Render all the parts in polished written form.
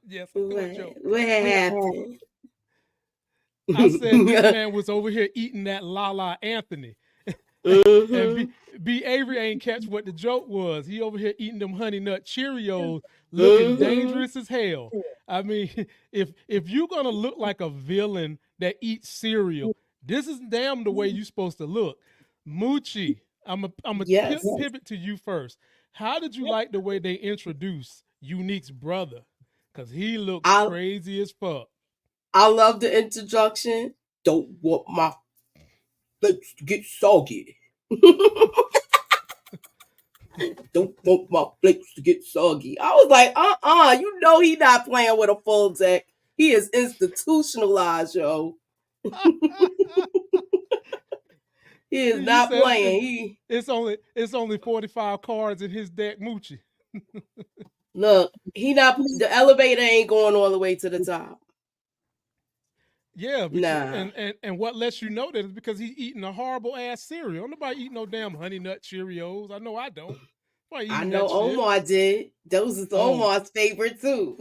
Yes, I'm doing jokes. What happened? I said this man was over here eating that Lala Anthony. And Mm-hmm. B Avery ain't catch what the joke was. He over here eating them honey nut Cheerios, looking Mm-hmm. dangerous as hell. I mean, if you're gonna look like a villain that eats cereal, this is damn the way you supposed to look. Moochie, I'm a Yes. pivot to you first. How did you like the way they introduced Unique's brother? Cause he looks I crazy as fuck. I love the introduction. Don't want my lips to get soggy. Don't want my lips to get soggy. I was like, you know he not playing with a full deck. He is institutionalized, yo. He is You not said playing. He it's only 45 cards in his deck, Moochie. look, he not the elevator ain't going all the way to the top. Yeah, because Nah. and what lets you know that is because he's eating a horrible ass cereal. Don't nobody eat no damn honey nut Cheerios. I know I don't. Nobody I eating know that shit. Omar did. Those is Oh, Omar's favorite too.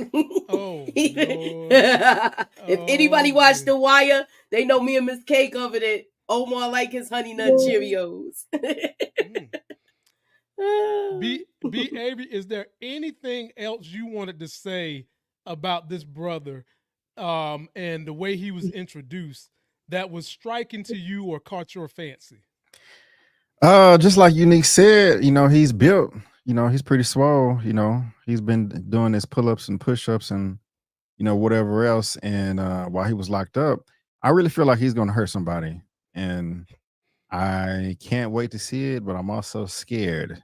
oh Lord. If anybody Oh watched man. The Wire, they know me and Miss K covered it. Omar like his honey nut Cheerios. Mm. B Avery, is there anything else you wanted to say about this brother and the way he was introduced that was striking to you or caught your fancy? Just like Unique said, he's built. He's pretty swole. He's been doing his pull-ups and push-ups and whatever else. And while he was locked up, I really feel like he's going to hurt somebody, and I can't wait to see it. But I'm also scared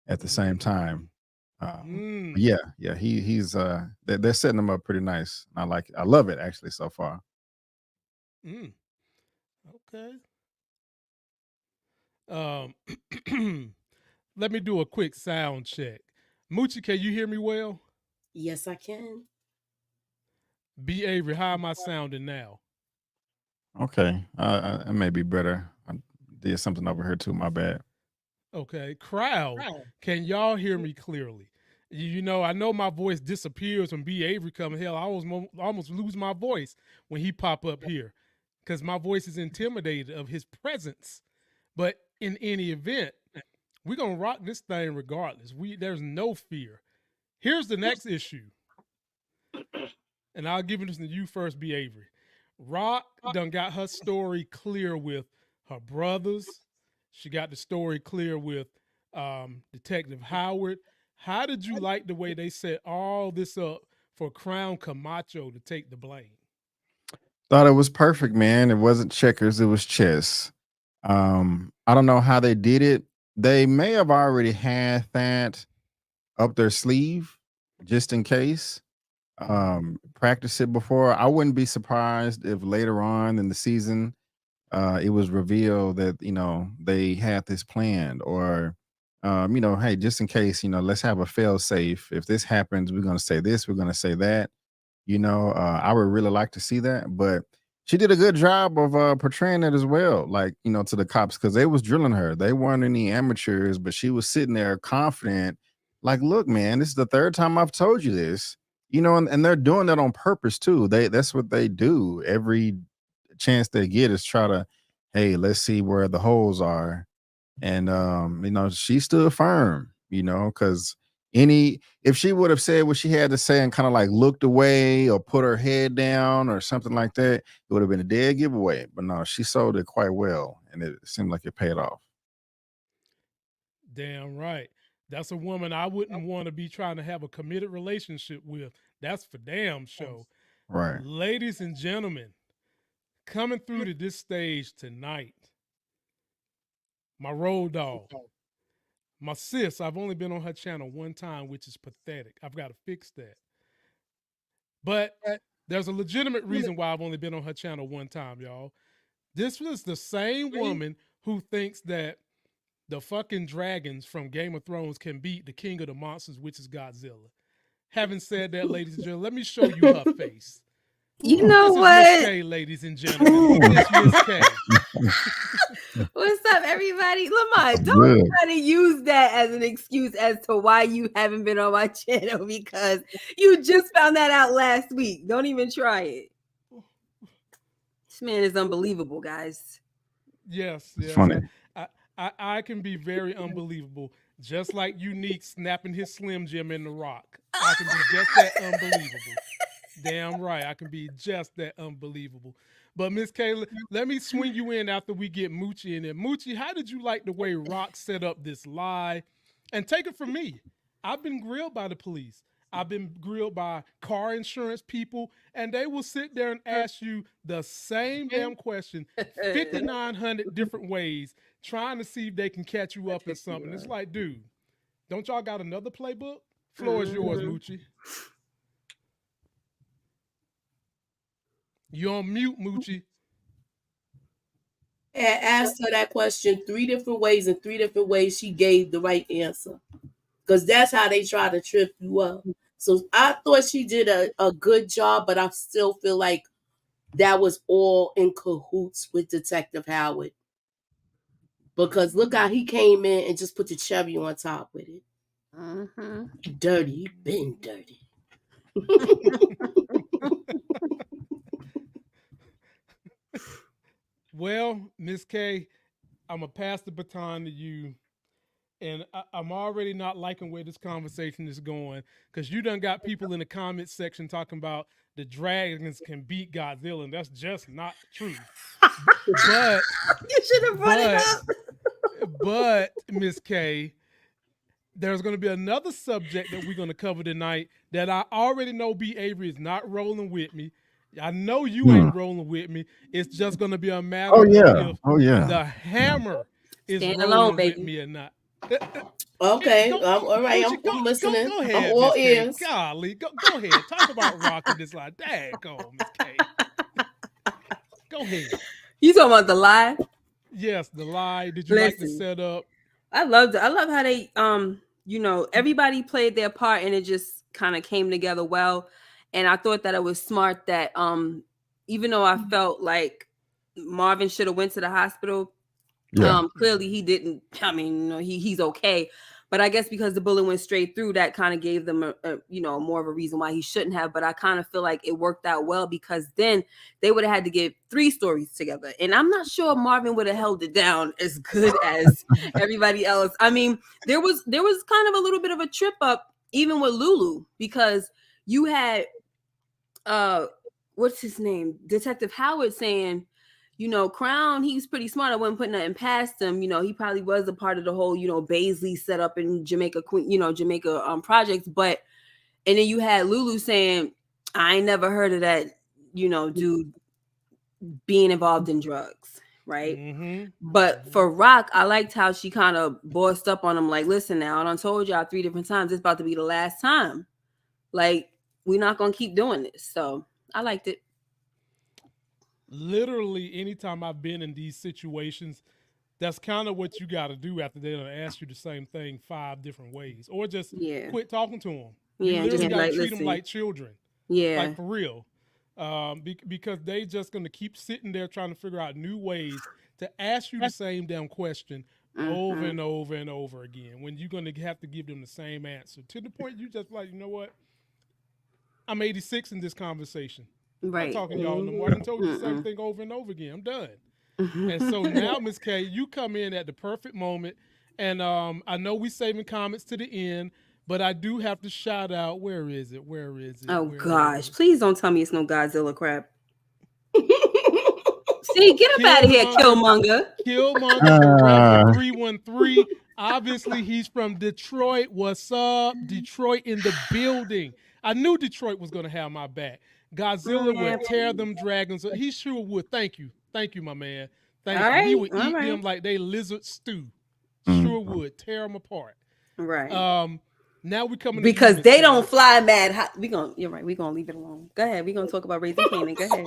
at the same time. Mm. Yeah, he's they're setting him up pretty nice. I like it. I love it actually so far. Mm. Okay. Let me do a quick sound check. Moochie, can you hear me well? Yes, I can. B Avery, how am I sounding now? Okay, I may be better. I did something over here too. My bad. Okay. Crowd, can y'all hear me clearly? I know my voice disappears when B Avery comes. Hell, I almost lose my voice when he pop up here because my voice is intimidated of his presence. But in any event, we're gonna rock this thing regardless. There's no fear. Here's the next issue, and I'll give it to you first, B Avery. Rock done got her story clear with her brothers. She got the story clear with Detective Howard. How did you like the way they set all this up for Crown Camacho to take the blame? Thought it was perfect, man. It wasn't checkers, it was chess. I don't know how they did it. They may have already had that up their sleeve just in case. Practice it before. I wouldn't be surprised if later on in the season it was revealed that they had this planned, or hey, just in case, let's have a fail safe. If this happens, we're gonna say this, we're gonna say that. I would really like to see that, but she did a good job of portraying it as well, like to the cops, because they was drilling her. They weren't any amateurs, but she was sitting there confident, like, look, man, this is the third time I've told you this. And they're doing that on purpose too. That's what they do. Every chance they get is try to, hey, let's see where the holes are. And she stood firm, because if she would have said what she had to say and kind of like looked away or put her head down or something like that, it would have been a dead giveaway. But no, she sold it quite well, and it seemed like it paid off. Damn right. That's a woman I wouldn't want to be trying to have a committed relationship with. That's for damn sure. Right. Ladies and gentlemen, coming through to this stage tonight, my road dog, my sis. I've only been on her channel one time, which is pathetic. I've got to fix that. But there's a legitimate reason why I've only been on her channel one time, y'all. This was the same woman who thinks that the fucking dragons from Game of Thrones can beat the king of the monsters, which is Godzilla. Having said that, ladies and gentlemen, let me show you her face. You know this what? Is Miss K, ladies and gentlemen. This is Miss K. What's up, everybody? Lamont, don't Good. try to use that as an excuse as to why you haven't been on my channel because you just found that out last week. Don't even try it. This man is unbelievable, guys. Yes, It's yes. funny. I can be very unbelievable, just like Unique snapping his Slim Jim in the rock. I can be just that unbelievable. Damn right, I can be just that unbelievable. But Miss Kayla, let me swing you in after we get Moochie in there. Moochie, how did you like the way Rock set up this lie? And take it from me, I've been grilled by the police. I've been grilled by car insurance people, and they will sit there and ask you the same damn question 5,900 different ways, trying to see if they can catch you up in something. It's like, dude, don't y'all got another playbook? Floor is yours, Moochie. You're on mute, Moochie. And asked her that question 3 different ways, and 3 different ways she gave the right answer. Because that's how they try to trip you up. So I thought she did a good job, but I still feel like that was all in cahoots with Detective Howard. Because look how he came in and just put the cherry on top with it. Dirty, been dirty. Well, Miss K, I'm going to pass the baton to you. And I'm already not liking where this conversation is going because you done got people in the comments section talking about the dragons can beat Godzilla, and that's just not true. But you should have brought it up. But Miss K, there's going to be another subject that we're going to cover tonight that I already know B. Avery is not rolling with me. I know you ain't rolling with me. It's just going to be a matter of if the hammer is rolling with me or not. Okay, all right. I'm listening. Go ahead, I'm all ears. Golly, go ahead. Talk about rocking this lie. Daggone, Miss K. Go ahead. You talking about the lie? Yes, the lie. Did you like the setup? I loved it. I love how they, everybody played their part and it just kind of came together well. And I thought that it was smart that, even though I felt like Marvin should have went to the hospital. Yeah. Clearly he didn't. I mean, he's okay, but I guess because the bullet went straight through, that kind of gave them a more of a reason why he shouldn't have. But I kind of feel like it worked out well because then they would have had to get 3 stories together, and I'm not sure Marvin would have held it down as good as everybody else. I mean, there was kind of a little bit of a trip up even with Lulu because you had what's his name, Detective Howard saying, Crown, he's pretty smart. I wasn't putting nothing past him. He probably was a part of the whole, Baisley set up in Jamaica, projects. But, and then you had Lulu saying, I ain't never heard of that, dude being involved in drugs. Right. Mm-hmm. But for Rock, I liked how she kind of bossed up on him. Like, listen now, I done told y'all 3 different times. It's about to be the last time. Like, we're not going to keep doing this. So I liked it. Literally, anytime I've been in these situations, that's kind of what you got to do after they're going to ask you the same thing 5 different ways. Or just quit talking to them. You literally got to treat them like children. Yeah. Like, for real. Because they just going to keep sitting there trying to figure out new ways to ask you the same damn question over and over and over again when you're going to have to give them the same answer. To the point you just like, you know what? I'm 86 in this conversation. Right. I'm talking to y'all no more. I done told you the same thing over and over again. I'm done. And so now, Miss K, you come in at the perfect moment. And I know we saving comments to the end, but I do have to shout out. Where is it? Oh, gosh. Please don't tell me it's no Godzilla crap. See, get up out of here, Killmonger. Killmonger 313. Obviously, he's from Detroit. What's up? Detroit in the building. I knew Detroit was going to have my back. Godzilla would tear them dragons. He sure would. Thank you, my man. Thank you. Right, he would eat them like they lizard stew. Sure would tear them apart. Right. Now we coming because they don't fly mad. You're right. We're gonna leave it alone. Go ahead. We're gonna talk about raising Kanan. Go ahead.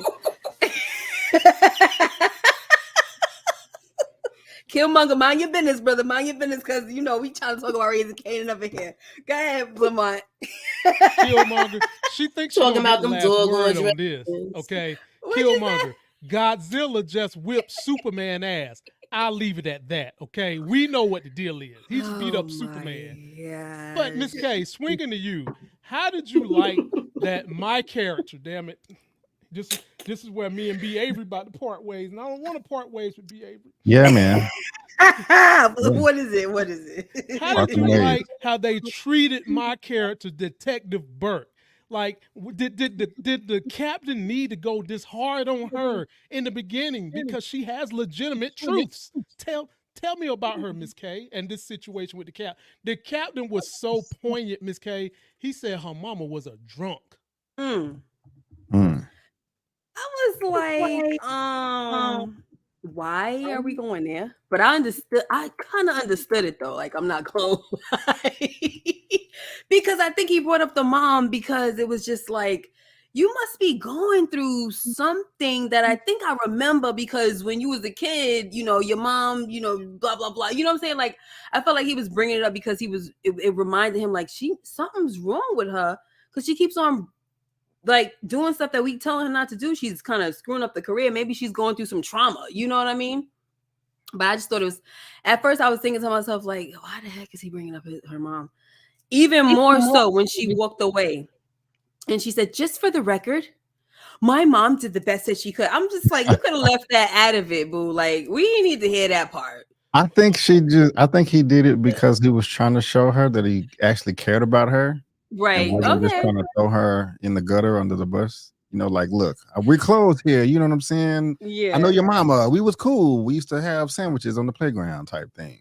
Killmonger, mind your business, brother. Mind your business, because we trying to talk about raising Kanan over here. Go ahead, Lamont. Killmonger. She thinks she's talking about them dogs on this. Okay. Killmonger. Godzilla just whipped Superman ass. I'll leave it at that. Okay, we know what the deal is. He just beat up Superman. Yeah. But Miss K, swinging to you, how did you like that my character? Damn it, this is where me and B Avery about to part ways, and I don't want to part ways with B Avery. Yeah, man. What is it? What is it? How did you like how they treated my character, Detective Burke? Like, did the captain need to go this hard on her in the beginning because she has legitimate truths? Tell me about her, Miss K, and this situation with the captain. The captain was so poignant, Miss K. He said her mama was a drunk. Mm. I was like, why are we going there? But I kind of understood it though. Like, I'm not gonna lie. Because I think he brought up the mom because it was just like, you must be going through something that I think I remember because when you was a kid, you know, your mom, you know, blah, blah, blah. You know what I'm saying? Like, I felt like he was bringing it up because it reminded him like something's wrong with her because she keeps on like doing stuff that we telling her not to do. She's kind of screwing up the career. Maybe she's going through some trauma. You know what I mean? But I just thought it was, at first I was thinking to myself, like, why the heck is he bringing up her mom? Even more so when she walked away and she said, just for the record, my mom did the best that she could. I'm just like, you could have left that out of it, boo. Like, we didn't need to hear that part. I think he did it because he was trying to show her that he actually cared about her. Right. And wasn't just trying to throw her in the gutter under the bus. You know, like, look, we're close here. You know what I'm saying? Yeah. I know your mama. We was cool. We used to have sandwiches on the playground type thing.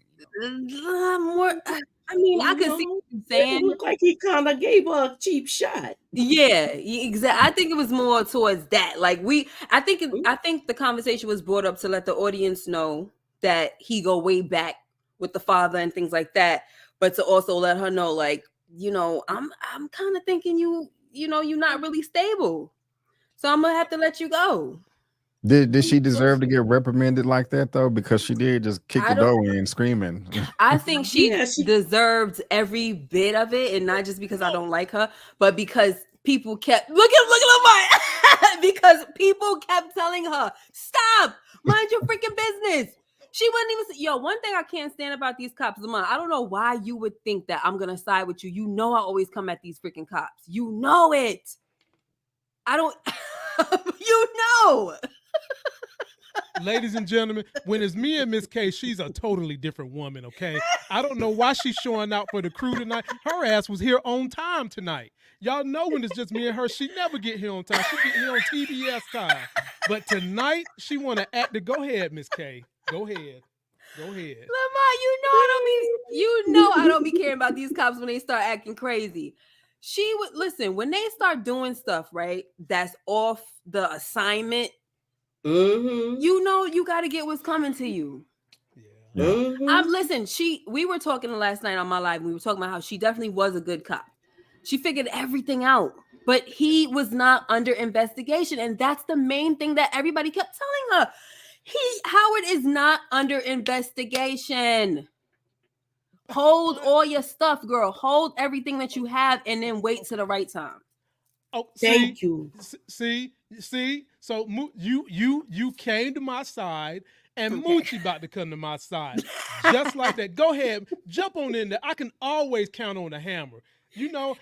I mean, I could see what you're saying. It looked like he kind of gave her a cheap shot. Yeah, exactly. I think it was more towards that. Like I think the conversation was brought up to let the audience know that he go way back with the father and things like that, but to also let her know, like, you know, I'm kind of thinking you know, you're not really stable, so I'm gonna have to let you go. Did she deserve to get reprimanded like that though? Because she did just kick the door in screaming. I think she deserved every bit of it, and not just because I don't like her, but because people kept look at Lamont because people kept telling her, stop, mind your freaking business. She wouldn't even one thing I can't stand about these cops, Lamont, I don't know why you would think that I'm gonna side with you. You know I always come at these freaking cops. You know it. I don't you know. Ladies and gentlemen, when it's me and Miss K, she's a totally different woman, okay? I don't know why she's showing out for the crew tonight. Her ass was here on time tonight. Y'all know when it's just me and her, she never get here on time. She get here on TBS time. But tonight, she want to act. Go ahead, Miss K. Go ahead. Lamont, you know I don't be caring about these cops when they start acting crazy. She would listen when they start doing stuff, right? That's off the assignment. Mm-hmm. You know you got to get what's coming to you. Yeah. Mm-hmm. Listen, we were talking last night on my live. We were talking about how she definitely was a good cop. She figured everything out, but he was not under investigation, and that's the main thing that everybody kept telling her. Howard is not under investigation. Hold all your stuff, girl. Hold everything that you have, and then wait till the right time. Oh, thank you. See. So you came to my side, and Moochie about to come to my side, just like that. Go ahead, jump on in there. I can always count on the hammer. You know,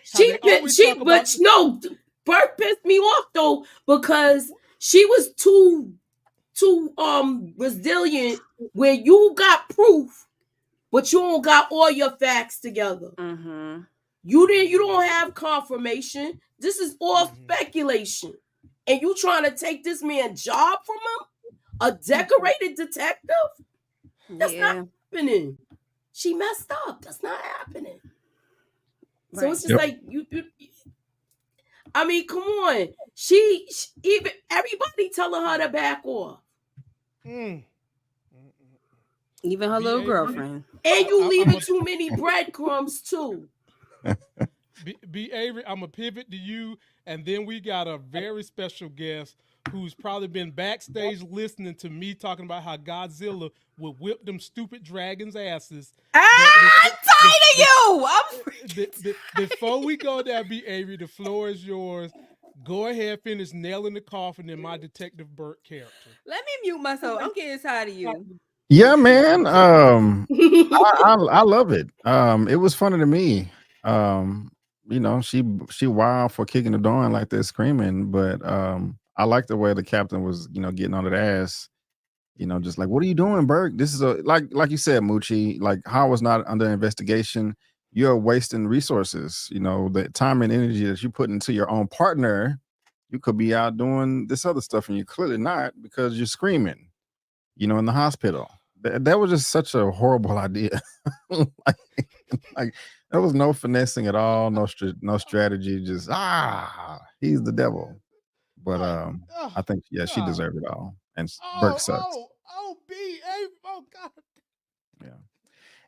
Burke pissed me off though because she was too resilient. Where you got proof, but you don't got all your facts together. Mm-hmm. You don't have confirmation. This is all speculation. And you trying to take this man's job from him? A decorated detective? That's not happening. She messed up. That's not happening. Right. So it's just like you I mean, come on. She even everybody telling her to back off. Even her little girlfriend. And you leaving too many breadcrumbs too. B. Avery, I'm going to pivot to you, and then we got a very special guest who's probably been backstage listening to me talking about how Godzilla would whip them stupid dragons' asses. I'm tired of you! Before we go there, B. Avery, the floor is yours. Go ahead, finish nailing the coffin in my Detective Burke character. Let me mute myself. I'm getting tired of you. Yeah, man. I love it. It was funny to me. You know, she wild for kicking the door in like that, screaming. But I like the way the captain was, you know, getting on that ass. You know, just like, what are you doing, Burke? This is a like you said, Moochie. Like, how was not under investigation. You're wasting resources. You know, the time and energy that you put into your own partner. You could be out doing this other stuff, and you're clearly not because you're screaming. You know, in the hospital. That was just such a horrible idea. like there was no finessing at all, no strategy. Just he's the devil. But I think she deserved it all. And Burke sucks. Oh God. Yeah.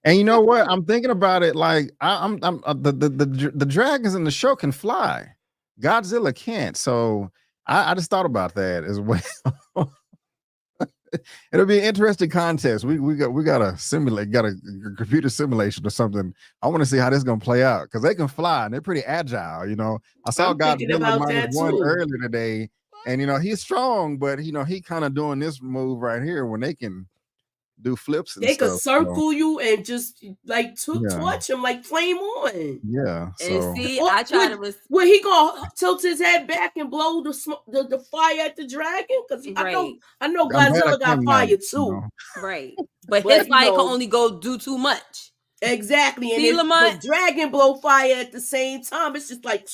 And you know what? I'm thinking about it. Like I'm the dragons in the show can fly. Godzilla can't. So I just thought about that as well. It'll be an interesting contest. We got a computer simulation or something. I want to see how this is gonna play out because they can fly and they're pretty agile. You know, I saw Godzilla -1 earlier today, and you know he's strong, but you know he kind of doing this move right here when they can do flips. And they stuff, could circle you and just like torch him like flame on. Yeah. So and see, I try to. Well, he gonna tilt his head back and blow the fire at the dragon because I know Godzilla got fire too. You know? Right, but his fire can only go do too much. Exactly, and see, Lamont, the dragon blow fire at the same time. It's just like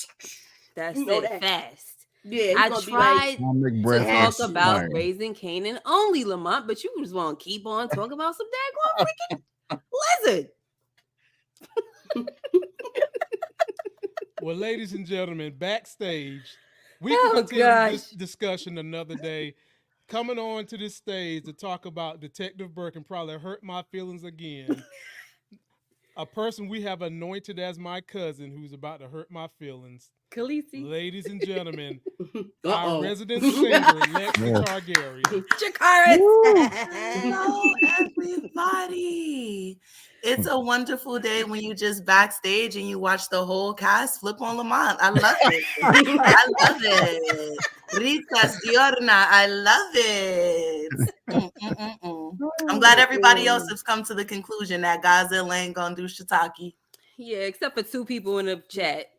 that's it, fast. Yeah, I tried to talk about raising Kanan only, Lamont, but you just want to keep on talking about some daggone freaking lizard. Well, ladies and gentlemen, backstage, we can continue this discussion another day. Coming on to this stage to talk about Detective Burke and probably hurt my feelings again. A person we have anointed as my cousin who's about to hurt my feelings. Khaleesi. Ladies and gentlemen, our resident singer, Lexi Targaryen. Hello, everybody. It's a wonderful day when you just backstage and you watch the whole cast flip on Lamont. I love it. I love it. Ricas Diorna, I love it. I'm glad everybody else has come to the conclusion that Godzilla ain't gonna do shiitake. Yeah, except for 2 people in the chat.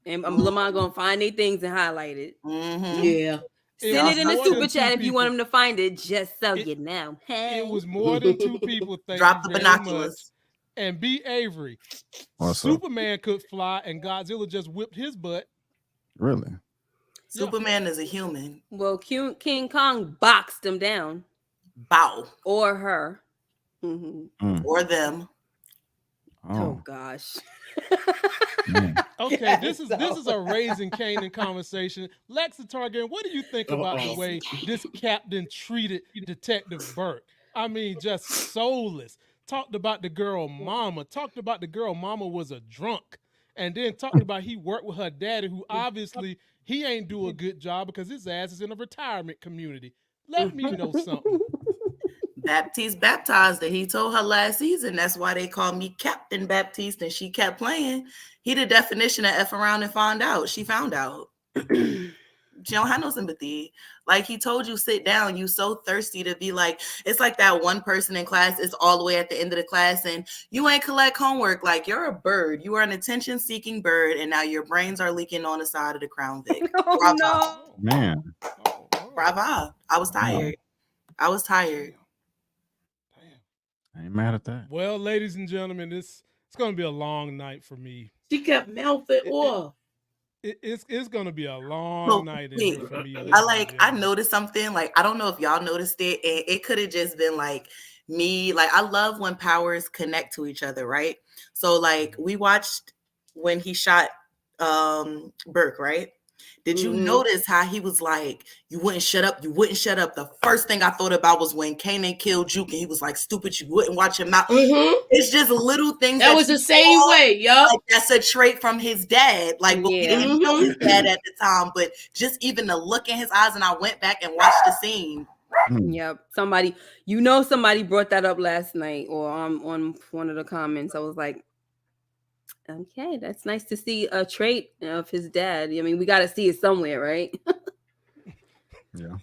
And Lamont gonna find their things and highlight it. Yeah. Send it in the super chat if you want him to find it, just so you know. Hey. It was more than 2 people. Drop the binoculars. And B. Avery. Superman could fly and Godzilla just whipped his butt. Really? Superman is a human. Well, King Kong boxed him down. Bow. Or her. Or them. Oh gosh. Okay, this is a raising Kanan conversation. Lexi Targaryen, what do you think about the way this captain treated Detective Burke? I mean, just soulless. Talked about the girl mama. Talked about the girl mama was a drunk. And then talked about he worked with her daddy, who obviously he ain't do a good job because his ass is in a retirement community. Let me know something. Baptiste baptized her. He told her last season, that's why they call me Captain Baptiste, and she kept playing. He the definition of F around and find out. She found out. She don't have no sympathy. Like he told you, sit down. You so thirsty to be like, it's like that one person in class is all the way at the end of the class and you ain't collect homework. Like you're a bird. You are an attention-seeking bird, and now your brains are leaking on the side of the Crown Vic. Oh, no. Man. Bravo. I was tired. I was tired. I ain't mad at that. Well, ladies and gentlemen, it's going to be a long night for me. She kept mouthing off. It's going to be a long night for me. I noticed something. Like, I don't know if y'all noticed it. And it could have just been like me. Like, I love when powers connect to each other, right? So, like, we watched when he shot Burke, right? Did you notice how he was like, you wouldn't shut up, you wouldn't shut up? The first thing I thought about was when Kanan killed Juke and he was like, stupid, you wouldn't watch him out. It's just little things. That was the same way, yo. Like, that's a trait from his dad. Like, but we didn't even know his dad at the time, but just even the look in his eyes, and I went back and watched the scene. Yep. Somebody brought that up last night or on one of the comments. I was like, okay, that's nice to see a trait of his dad. I mean, we got to see it somewhere, right? Yeah.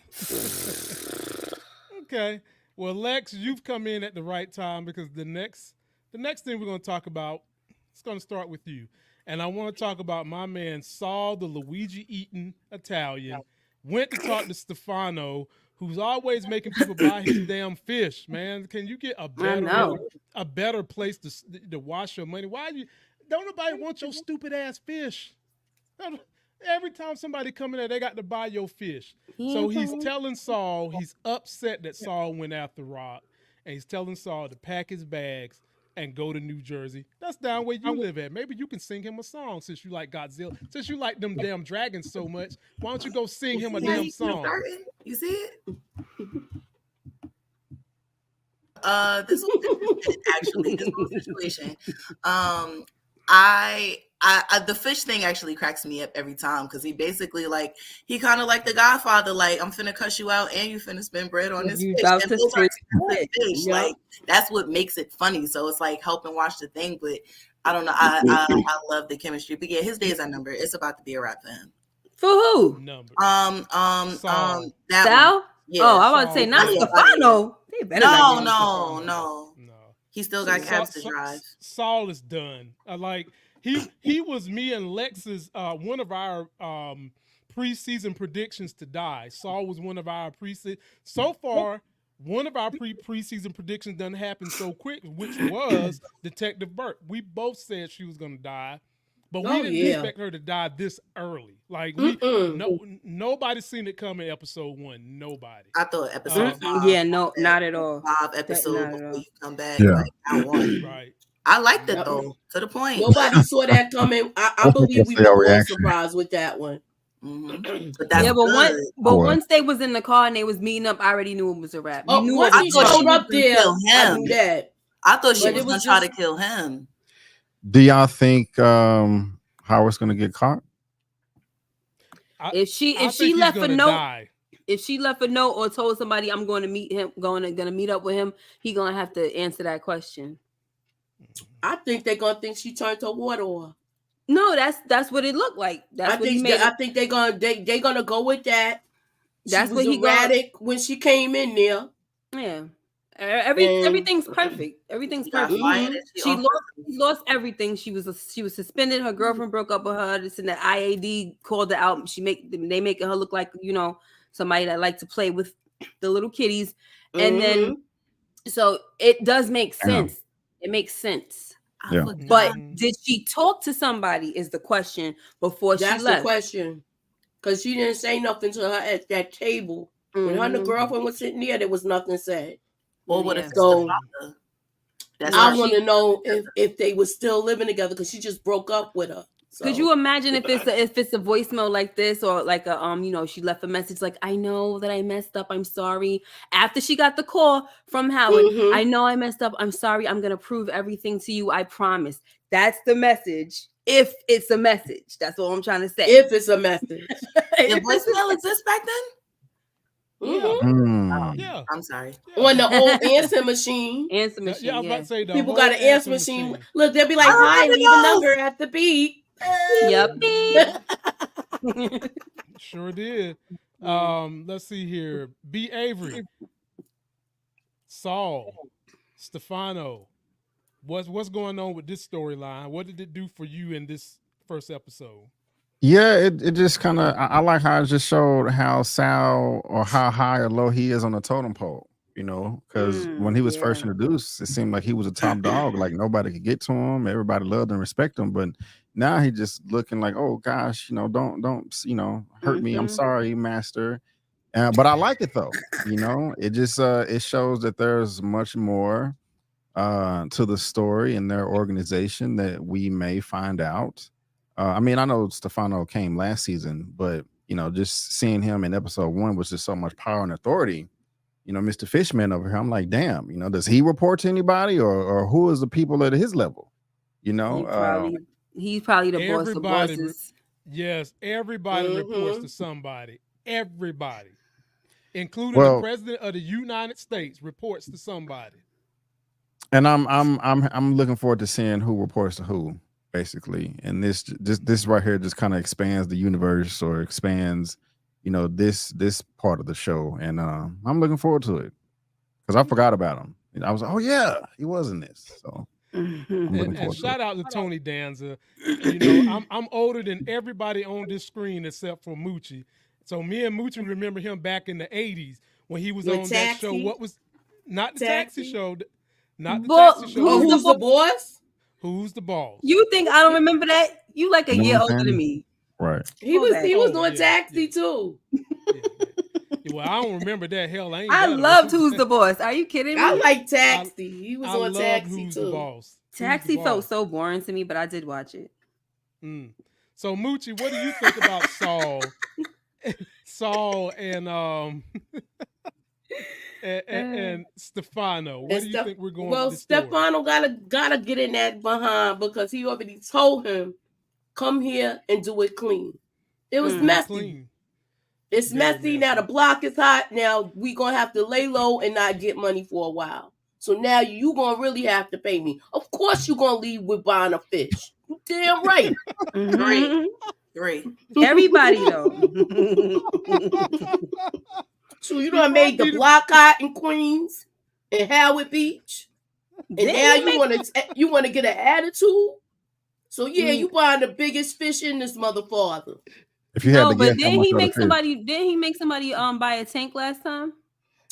Okay. Well, Lex, you've come in at the right time because the next thing we're going to talk about, it's going to start with you. And I want to talk about my man Saul, the Luigi eating Italian, went to talk to Stefano, who's always making people buy his damn fish. Man, can you get a better place to wash your money? Don't nobody want your stupid ass fish? Every time somebody come in there, they got to buy your fish. So he's telling Saul he's upset that Saul went after Rock, and he's telling Saul to pack his bags and go to New Jersey. That's down where you live at. Maybe you can sing him a song since you like Godzilla. Since you like them damn dragons so much, why don't you go sing him a damn song? You see it? This was actually this whole situation. I the fish thing actually cracks me up every time because he basically he kind of like the Godfather, like I'm finna cuss you out and you finna spend bread on this fish. And those are expensive fish. Like that's what makes it funny. So it's like helping watch the thing, but I don't know. I love the chemistry, but yeah, his days are numbered. It's about to be a wrap for him. For who? That Sal? Yeah, oh, I was about to say not Stefano. No. He still got cabs to drive. Saul is done. He was me and Lex's one of our preseason predictions to die. Saul was one of our preseason. So far, one of our preseason predictions doesn't happen so quick, which was Detective Burke. We both said she was going to die, but we didn't expect her to die this early. Like nobody's seen it come in episode 1. Nobody. I thought episode 5. Not at all. 5 episodes before you come back. Yeah. I won. Right. I liked it though, to the point. Nobody saw that coming. I believe we were all surprised with that one. Mm-hmm. But once they was in the car and they was meeting up, I already knew it was a wrap. Once he showed up there, I knew that. I thought she was gonna try to kill him. Do y'all think Howard's gonna get caught? If she left a note or told somebody I'm going to meet him, gonna meet up with him, he gonna have to answer that question. I think they're gonna think she turned her water off. No, that's what it looked like. I think they're gonna go with that. That's what he erratic when she came in there. Yeah. Everything's perfect. Everything's perfect. She lost everything. She was suspended. Her girlfriend broke up with her. This and the IAD called her out. They making her look like somebody that like to play with the little kitties. And then so it does make sense. It makes sense. Yeah. But did she talk to somebody is the question before she left. That's the question. Because she didn't say nothing to her at that table. When her and the girlfriend was sitting there was nothing said. Or what if I want to know if they were still living together because she just broke up with her. So. Could you imagine if it's a voicemail like this or like a she left a message like, I know that I messed up, I'm sorry. After she got the call from Howard, I know I messed up, I'm sorry, I'm gonna prove everything to you, I promise. That's the message. If it's a message, that's what I'm trying to say. If it's a message. Did voicemail exist back then? Yeah. I'm sorry. On the old answer machine. Yeah, I was about to say people got an answer machine. Look, they'll be like, hi, leave a number at the beep. Yep. Sure did. Let's see here. B. Avery, Saul, Stefano. What's going on with this storyline? What did it do for you in this first episode? Yeah, it just kind of I like how it just showed how Sal or how high or low he is on the totem pole. Because when he was first introduced, it seemed like he was a top dog. Like nobody could get to him. Everybody loved and respect him. But now he just looking like, oh gosh, don't hurt me. I'm sorry, master. But I like it though. It just it shows that there's much more to the story in their organization that we may find out. I know Stefano came last season, but just seeing him in episode 1 was just so much power and authority. Mr. Fishman over here, I'm like, damn, does he report to anybody or who is the people at his level? He's probably the boss of bosses. Yes, everybody reports to somebody. Everybody, including the president of the United States, reports to somebody. And I'm looking forward to seeing who reports to who, basically. And this right here just kind of expands the universe or expands, this part of the show. And I'm looking forward to it. because I forgot about him. And I was like, oh yeah, he was in this. So and shout out to Tony Danza. You know, I'm older than everybody on this screen except for Moochie. So me and Moochie remember him back in the 80s when he was on that show. What was not the taxi show? Not the taxi show. Oh, Who's the Boss? Who's the Boss? You think I don't remember that? You like a year older than me. Right. He was on Taxi too. Well, I don't remember that. Hell, I loved Who's the Boss. Are you kidding me? I like Taxi. He was on Taxi Who's too. The Boss. Taxi felt so boring to me, but I did watch it. So Moochie, what do you think about Saul? Saul and and Stefano. What do you think we're going? Well, Stefano gotta get in that behind because he already told him, "Come here and do it clean." It was messy. Clean. It's messy now. The block is hot. Now we gonna have to lay low and not get money for a while. So now you gonna really have to pay me. Of course you gonna leave with buying a fish. You damn right. Three. Everybody though. So you done made the block hot in Queens and Howard Beach, and now you wanna get an attitude. So yeah, you buying the biggest fish in this motherfucker. If you had to guess, didn't he make somebody buy a tank last time?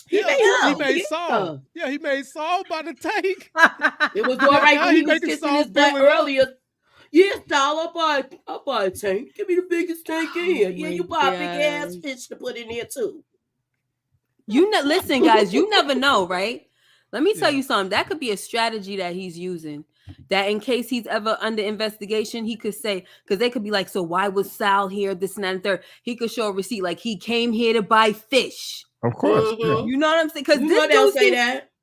He made Saul. Yeah, he made Saul by the tank. It was all right when he was kissing his butt earlier. Yes, doll, I'll buy a tank. Give me the biggest tank in here. Yeah, you buy a big ass fish to put in there too. Listen, guys, you never know, right? Let me tell you something. That could be a strategy that he's using. That in case he's ever under investigation, he could say, because they could be like, so why was Sal here, this and that and third? He could show a receipt like he came here to buy fish. Of course. Mm-hmm. You know what I'm saying? Because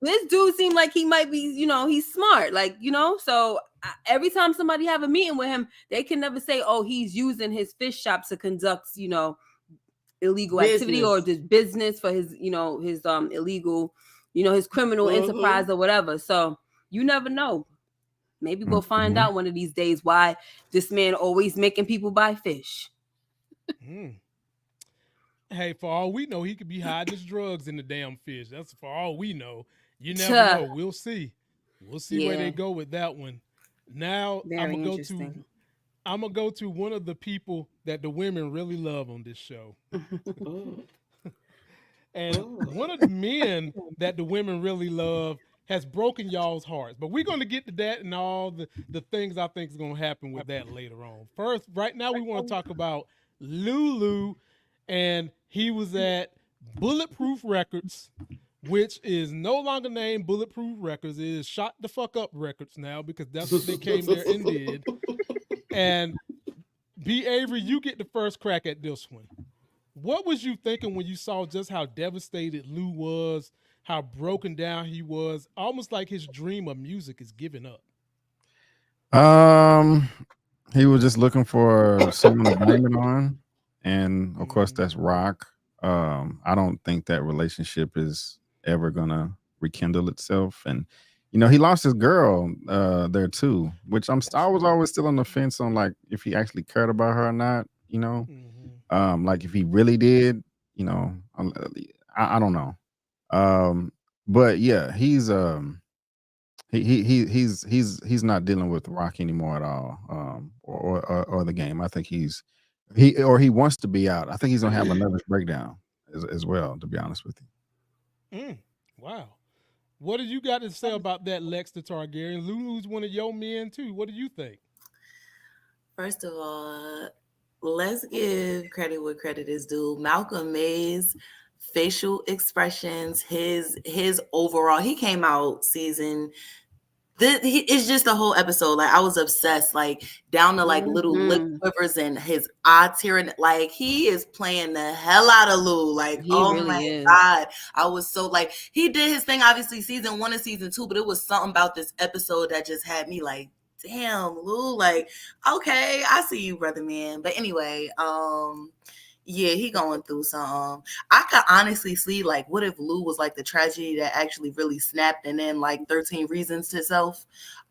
this dude seemed like he might be, he's smart. Like, so every time somebody have a meeting with him, they can never say, oh, he's using his fish shop to conduct, illegal activity or this business for his, his illegal, his criminal enterprise or whatever. So you never know. Maybe we'll find out one of these days why this man always making people buy fish. Hey, for all we know, he could be hiding his drugs in the damn fish. That's for all we know. You never know. We'll see. We'll see where they go with that one. Now I'm gonna go to one of the people that the women really love on this show. And one of the men that the women really love has broken y'all's hearts. But we're going to get to that and all the things I think is going to happen with that later on. First, right now we want to talk about Lulu, and he was at Bulletproof Records, which is no longer named Bulletproof Records. It is Shot the Fuck Up Records now because that's what they came there and did. And B. Avery, you get the first crack at this one. What was you thinking when you saw just how devastated Lou was, how broken down he was, almost like his dream of music is giving up? He was just looking for someone to blame it on, and of course that's Rock. I don't think that relationship is ever gonna rekindle itself, and he lost his girl there too, which I was always still on the fence on, like, if he actually cared about her or not. Like if he really did, I don't know. But yeah, he's not dealing with Rock anymore at all, or the game. I think he wants to be out. I think he's gonna have a nervous breakdown as well, to be honest with you. Wow. What do you got to say about that, Lex the Targaryen? Lulu's one of your men too. What do you think? First of all, let's give credit where credit is due. Malcolm May's facial expressions, his overall, he came out season. It's just the whole episode. Like, I was obsessed, like down to like little lip quivers and his eye tearing. Like, he is playing the hell out of Lou. Like, God, I was so like, he did his thing, obviously season 1 and season 2, but it was something about this episode that just had me like, damn, Lou, like, okay, I see you, brother man. But anyway, yeah, he going through some. I could honestly see, like, what if Lou was like the tragedy that actually really snapped and then like 13 Reasons to Self?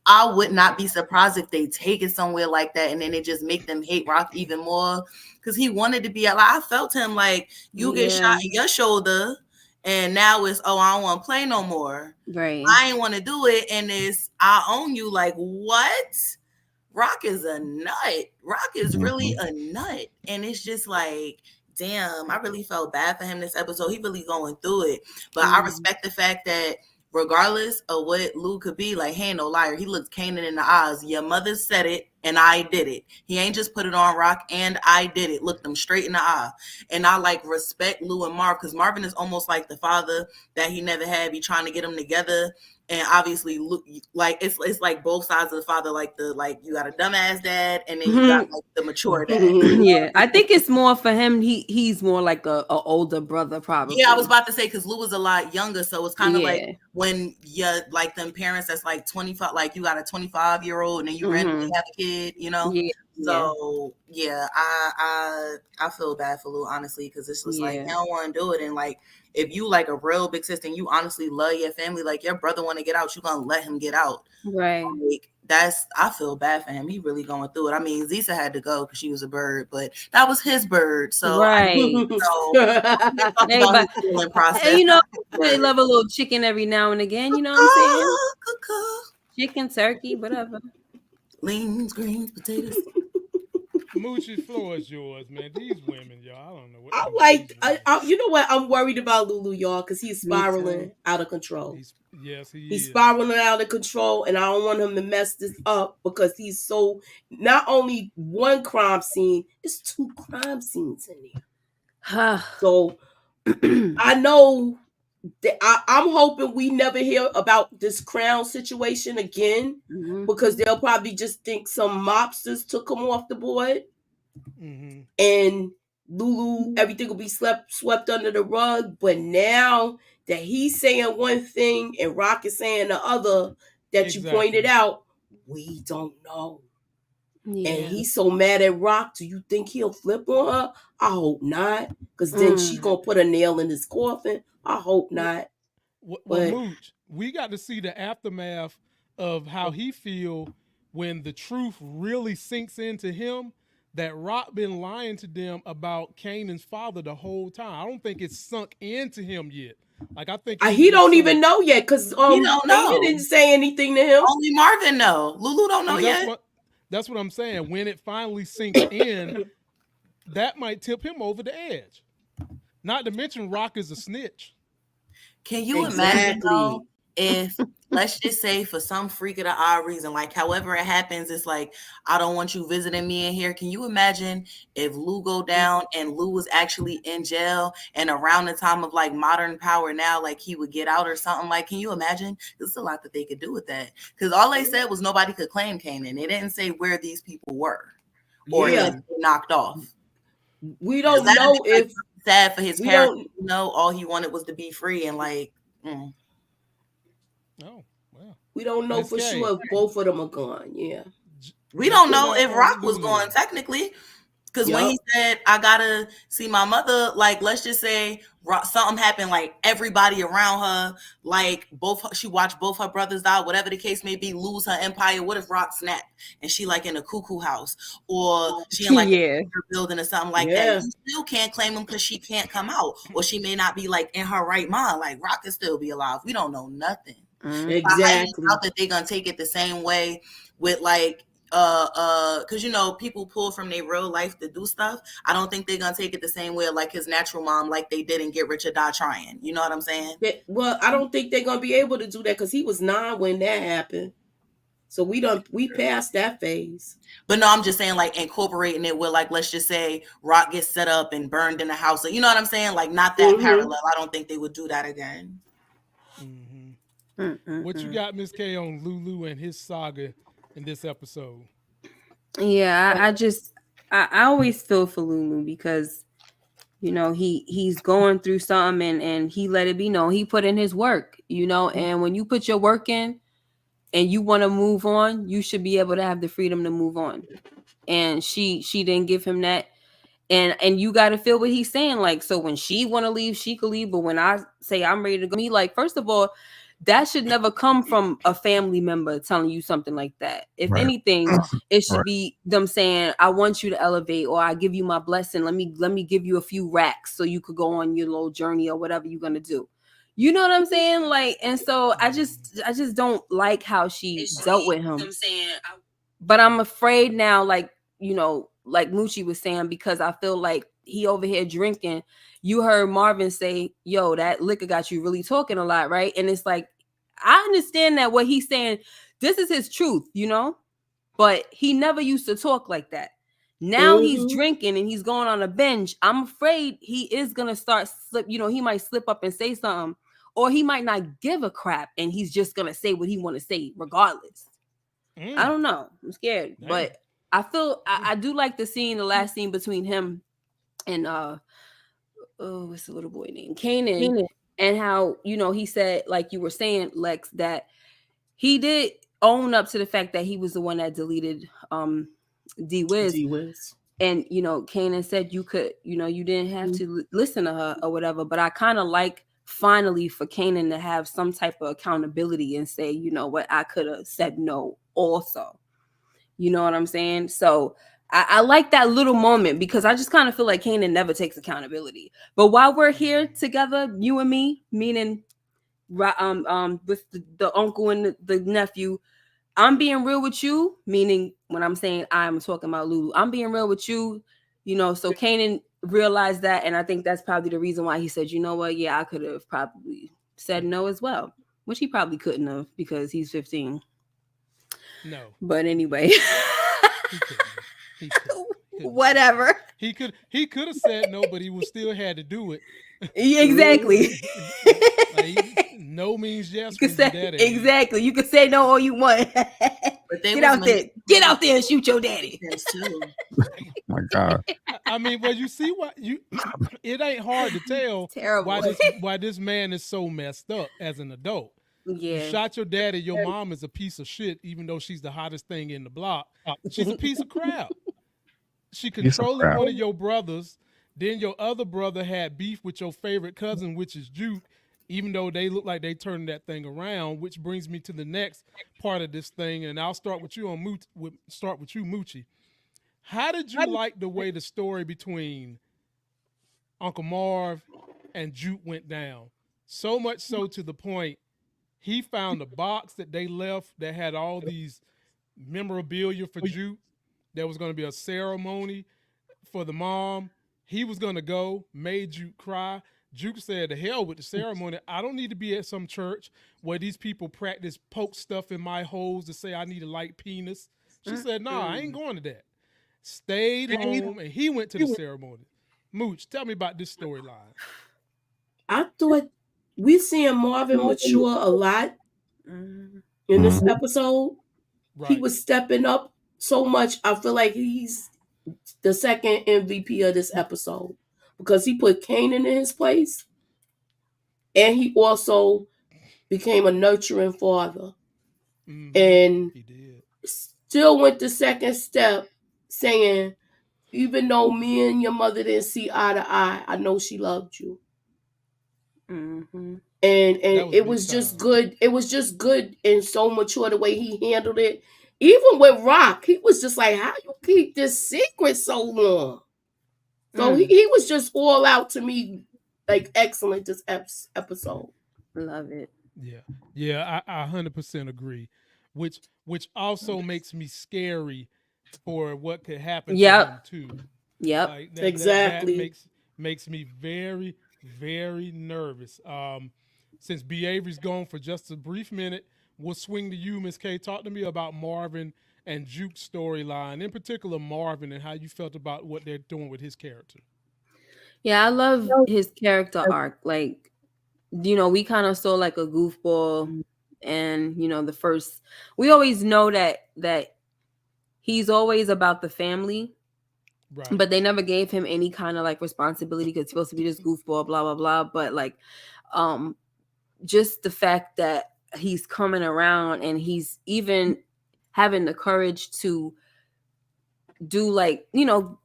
I would not be surprised if they take it somewhere like that and then it just make them hate Rock even more, because he wanted to be alive. I felt him like, you get shot in your shoulder And now it's, oh, I don't want to play no more. Right. I ain't want to do it. And it's, I own you. Like, what? Rock is a nut. Rock is really a nut. And it's just like, damn, I really felt bad for him this episode. He really going through it. But I respect the fact that regardless of what Lou could be, like, he ain't no liar. He looks Kanan in the eyes. Your mother said it, and I did it. He ain't just put it on Rock, and I did it. Looked them straight in the eye. And I, like, respect Lou and Marv, because Marvin is almost like the father that he never had. Be trying to get them together. And obviously, look, like, it's like both sides of the father. Like, you got a dumbass dad, and then you got, like, the mature dad. Yeah, I think it's more for him. He's more like a older brother, probably. Yeah, I was about to say, because Lou was a lot younger, so it's kind of like when you're like them parents that's like 25, like you got a 25-year-old, and then you randomly have a kid, you know. Yeah. So yeah, I feel bad for Lou, honestly, because it's just like, I don't want to do it. And like, if you like a real big sister and you honestly love your family, like your brother want to get out, you gonna let him get out, right? Like, I feel bad for him. He really going through it. I mean, Zisa had to go because she was a bird, but that was his bird, so right. Process. You know, they love a little chicken every now and again. You know what I'm saying? Chicken, turkey, whatever. Leans, greens, potatoes. Moochie, floor is yours, man. These women, y'all, I don't know what. I you know what? I'm worried about Lulu, y'all, because he's spiraling out of control. He's spiraling out of control, and I don't want him to mess this up because he's so, not only one crime scene, it's 2 crime scenes in there. So I know that I'm hoping we never hear about this Crown situation again, because they'll probably just think some mobsters took him off the board, and Lulu, everything will be swept under the rug. But now that he's saying one thing and Rock is saying the other, that you pointed out, we don't know. Yeah. And he's so mad at Rock. Do you think he'll flip on her? I hope not, because then she's gonna put a nail in his coffin. I hope not. Well, Mooch, we got to see the aftermath of how he feel when the truth really sinks into him that Rock been lying to them about Kanan's father the whole time. I don't think it's sunk into him yet. Like, I think he don't even know yet, because he don't know. He didn't say anything to him. Only Marvin know. Lulu don't know yet. That's what I'm saying. When it finally sinks in, that might tip him over the edge. Not to mention Rock is a snitch. Can you imagine though, if, let's just say, for some freak of the odd reason, like however it happens, it's like, I don't want you visiting me in here. Can you imagine if Lou go down and Lou was actually in jail, and around the time of like modern power now, like he would get out or something? Like, can you imagine? There's a lot that they could do with that, because all they said was nobody could claim Kanan. They didn't say where these people were or knocked off. We don't know if sad for his parents. You know, all he wanted was to be free, and like, oh, well. We don't know for sure if both of them are gone. Yeah, we don't know if Rock was gone technically, because when he said, "I gotta see my mother," like, let's just say something happened, like everybody around her, like she watched both her brothers die, whatever the case may be, lose her empire. What if Rock snapped and she like in a cuckoo house, or she in like a building or something like that? You still can't claim him because she can't come out, or she may not be like in her right mind. Like, Rock can still be alive. We don't know nothing. Exactly. I doubt that they're gonna take it the same way with like because you know, people pull from their real life to do stuff. I don't think they're gonna take it the same way like his natural mom, like they did in Get Rich or Die Trying. You know what I'm saying? Well, I don't think they're gonna be able to do that because he was 9 when that happened. So we passed that phase. But no, I'm just saying, like, incorporating it with, like, let's just say Rock gets set up and burned in the house. You know what I'm saying? Like, not that parallel. I don't think they would do that again. What you got, Miss K, on Lulu and his saga in this episode? Yeah, I always feel for Lulu because, you know, he's going through something and he let it be known. He put in his work, you know, and when you put your work in and you want to move on, you should be able to have the freedom to move on. And she didn't give him that. And you got to feel what he's saying. Like, so when she want to leave, she could leave. But when I say I'm ready to go, me, like, first of all, that should never come from a family member telling you something like that. If anything, it should be them saying, I want you to elevate, or I give you my blessing. Let me give you a few racks so you could go on your little journey or whatever you're going to do. You know what I'm saying? Like, and so I just don't like how she dealt with him. But I'm afraid now, like, you know, like Moochie was saying, because I feel like he over here drinking. You heard Marvin say, yo, that liquor got you really talking a lot, right? And it's like, I understand that what he's saying, this is his truth, you know? But he never used to talk like that. Now he's drinking and he's going on a binge. I'm afraid he is going to start slip. You know, he might slip up and say something, or he might not give a crap and he's just going to say what he want to say regardless. I don't know. I'm scared. Dang. But I feel I do like the last scene between him and what's the little boy named Kanan, and how, you know, he said, like you were saying, Lex, that he did own up to the fact that he was the one that deleted D-Wiz. And, you know, Kanan said you could, you know, you didn't have to listen to her or whatever. But I kind of like finally for Kanan to have some type of accountability and say, you know what, I could have said no also. You know what I'm saying? So I like that little moment, because I just kind of feel like Kanan never takes accountability. But while we're here together, you and me, meaning with the uncle and the nephew, I'm being real with you, meaning when I'm saying I'm talking about Lulu, I'm being real with you, you know. So Kanan realized that, and I think that's probably the reason why he said, you know what, yeah, I could have probably said no as well, which he probably couldn't have because he's 15. No. But anyway. He couldn't. Whatever. He could have said no, but he would still had to do it. Yeah, exactly. No means yes. You could say, exactly. You could say no all you want. But get out there and shoot your daddy. My God. I mean, well, you see what it ain't hard to tell why this man is so messed up as an adult. Yeah. You shot your daddy. Your mom is a piece of shit, even though she's the hottest thing in the block. She's a piece of crap. She controlling one of your brothers. Then your other brother had beef with your favorite cousin, which is Juke, even though they look like they turned that thing around, which brings me to the next part of this thing. And I'll start with you Moochie. How did you like the way the story between Uncle Marv and Juke went down? So much so to the point he found a box that they left that had all these memorabilia for Juke. There was going to be a ceremony for the mom. He was going to go, made Juke cry. Juke said, to hell with the ceremony. I don't need to be at some church where these people practice poke stuff in my holes to say I need a light penis. She said, no, I ain't going to that. Stayed home, and he went to the ceremony. Mooch, tell me about this storyline. I thought we seeing Marvin mature a lot in this episode. Right. He was stepping up so much. I feel like he's the second MVP of this episode because he put Kanan in his place, and he also became a nurturing father. And he did. Still went the second step, saying, even though me and your mother didn't see eye to eye, I know she loved you. And it was just good. It was just good and so mature the way he handled it. Even with Rock, he was just like, how you keep this secret so long? So he was just all out to me, like excellent this episode. Love it. Yeah, I 100% agree. Which also makes me scary for what could happen to him too. Yep. Like exactly. That makes me very, very nervous. Since B. Avery's gone for just a brief minute, we'll swing to you, Miss K. Talk to me about Marvin and Juke's storyline, in particular Marvin, and how you felt about what they're doing with his character. Yeah, I love his character arc. Like, you know, we kind of saw like a goofball, and you know, we always know that he's always about the family, right? But they never gave him any kind of like responsibility because he's supposed to be this goofball, blah blah blah. But like, just the fact that he's coming around and he's even having the courage to do, like, you know,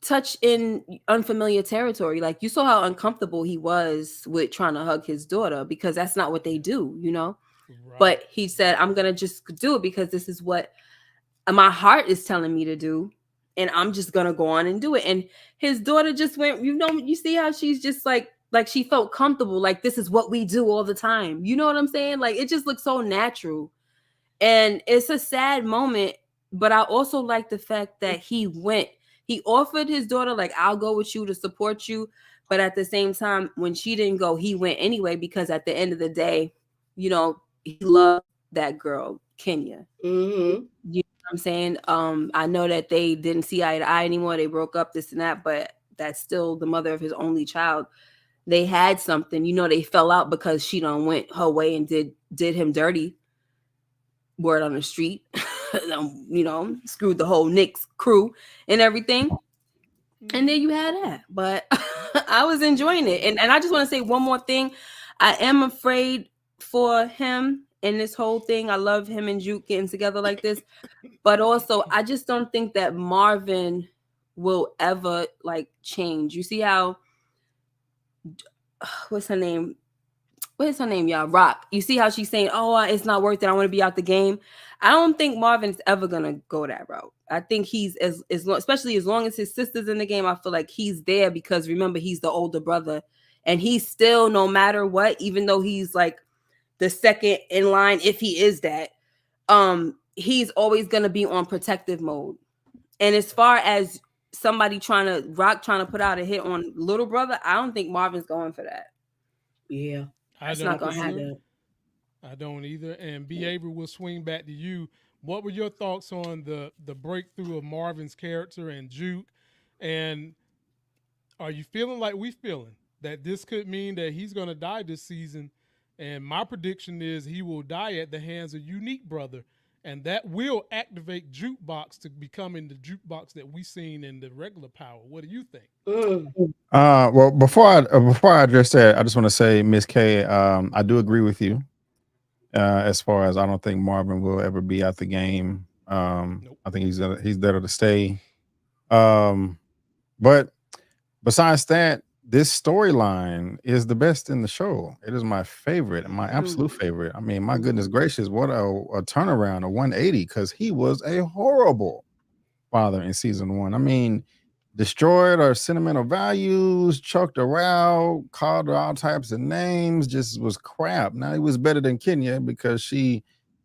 touch in unfamiliar territory. Like, you saw how uncomfortable he was with trying to hug his daughter because that's not what they do, you know. Right. But he said, I'm gonna just do it because this is what my heart is telling me to do, and I'm just gonna go on and do it. And his daughter just went, you know, you see how she's just like like she felt comfortable, like this is what we do all the time. You know what I'm saying? Like it just looks so natural. And it's a sad moment, but I also like the fact that he offered his daughter, like, I'll go with you to support you. But at the same time, when she didn't go, he went anyway, because at the end of the day, you know, he loved that girl, Kenya. Mm-hmm. You know what I'm saying? I know that they didn't see eye to eye anymore. They broke up, this and that, but that's still the mother of his only child. They had something, you know, they fell out because she done went her way and did him dirty. Word on the street. You know, screwed the whole Knicks crew and everything. And then you had that. But I was enjoying it. And I just want to say one more thing. I am afraid for him in this whole thing. I love him and Juke getting together like this. But also, I just don't think that Marvin will ever like change. You see how, what's her name, y'all? Rock. You see how she's saying, oh, it's not worth it, I want to be out the game. I don't think Marvin's ever gonna go that route. I think he's especially as long as his sister's in the game, I feel like he's there because remember, he's the older brother, and he's still, no matter what, even though he's like the second in line, if he is that, he's always gonna be on protective mode. And as far as somebody trying to put out a hit on little brother, I don't think Marvin's going for that. Yeah. That's not gonna happen. I don't either. And B. Avery, will swing back to you. What were your thoughts on the breakthrough of Marvin's character and Juke? And are you feeling like we feeling that this could mean that he's going to die this season? And my prediction is he will die at the hands of Unique Brother. And that will activate Jukebox to becoming the Jukebox that we seen in the regular Power. What do you think? Well, before I address that, I just want to say, Miss K, I do agree with you. As far as I don't think Marvin will ever be out the game. Nope. I think he's there to stay. But besides that, this storyline is the best in the show. It is my favorite, my absolute favorite. I mean, my goodness gracious, what a turnaround, a 180, because he was a horrible father in season 1. I mean, destroyed our sentimental values, choked her out, called her all types of names, just was crap. Now he was better than Kenya because she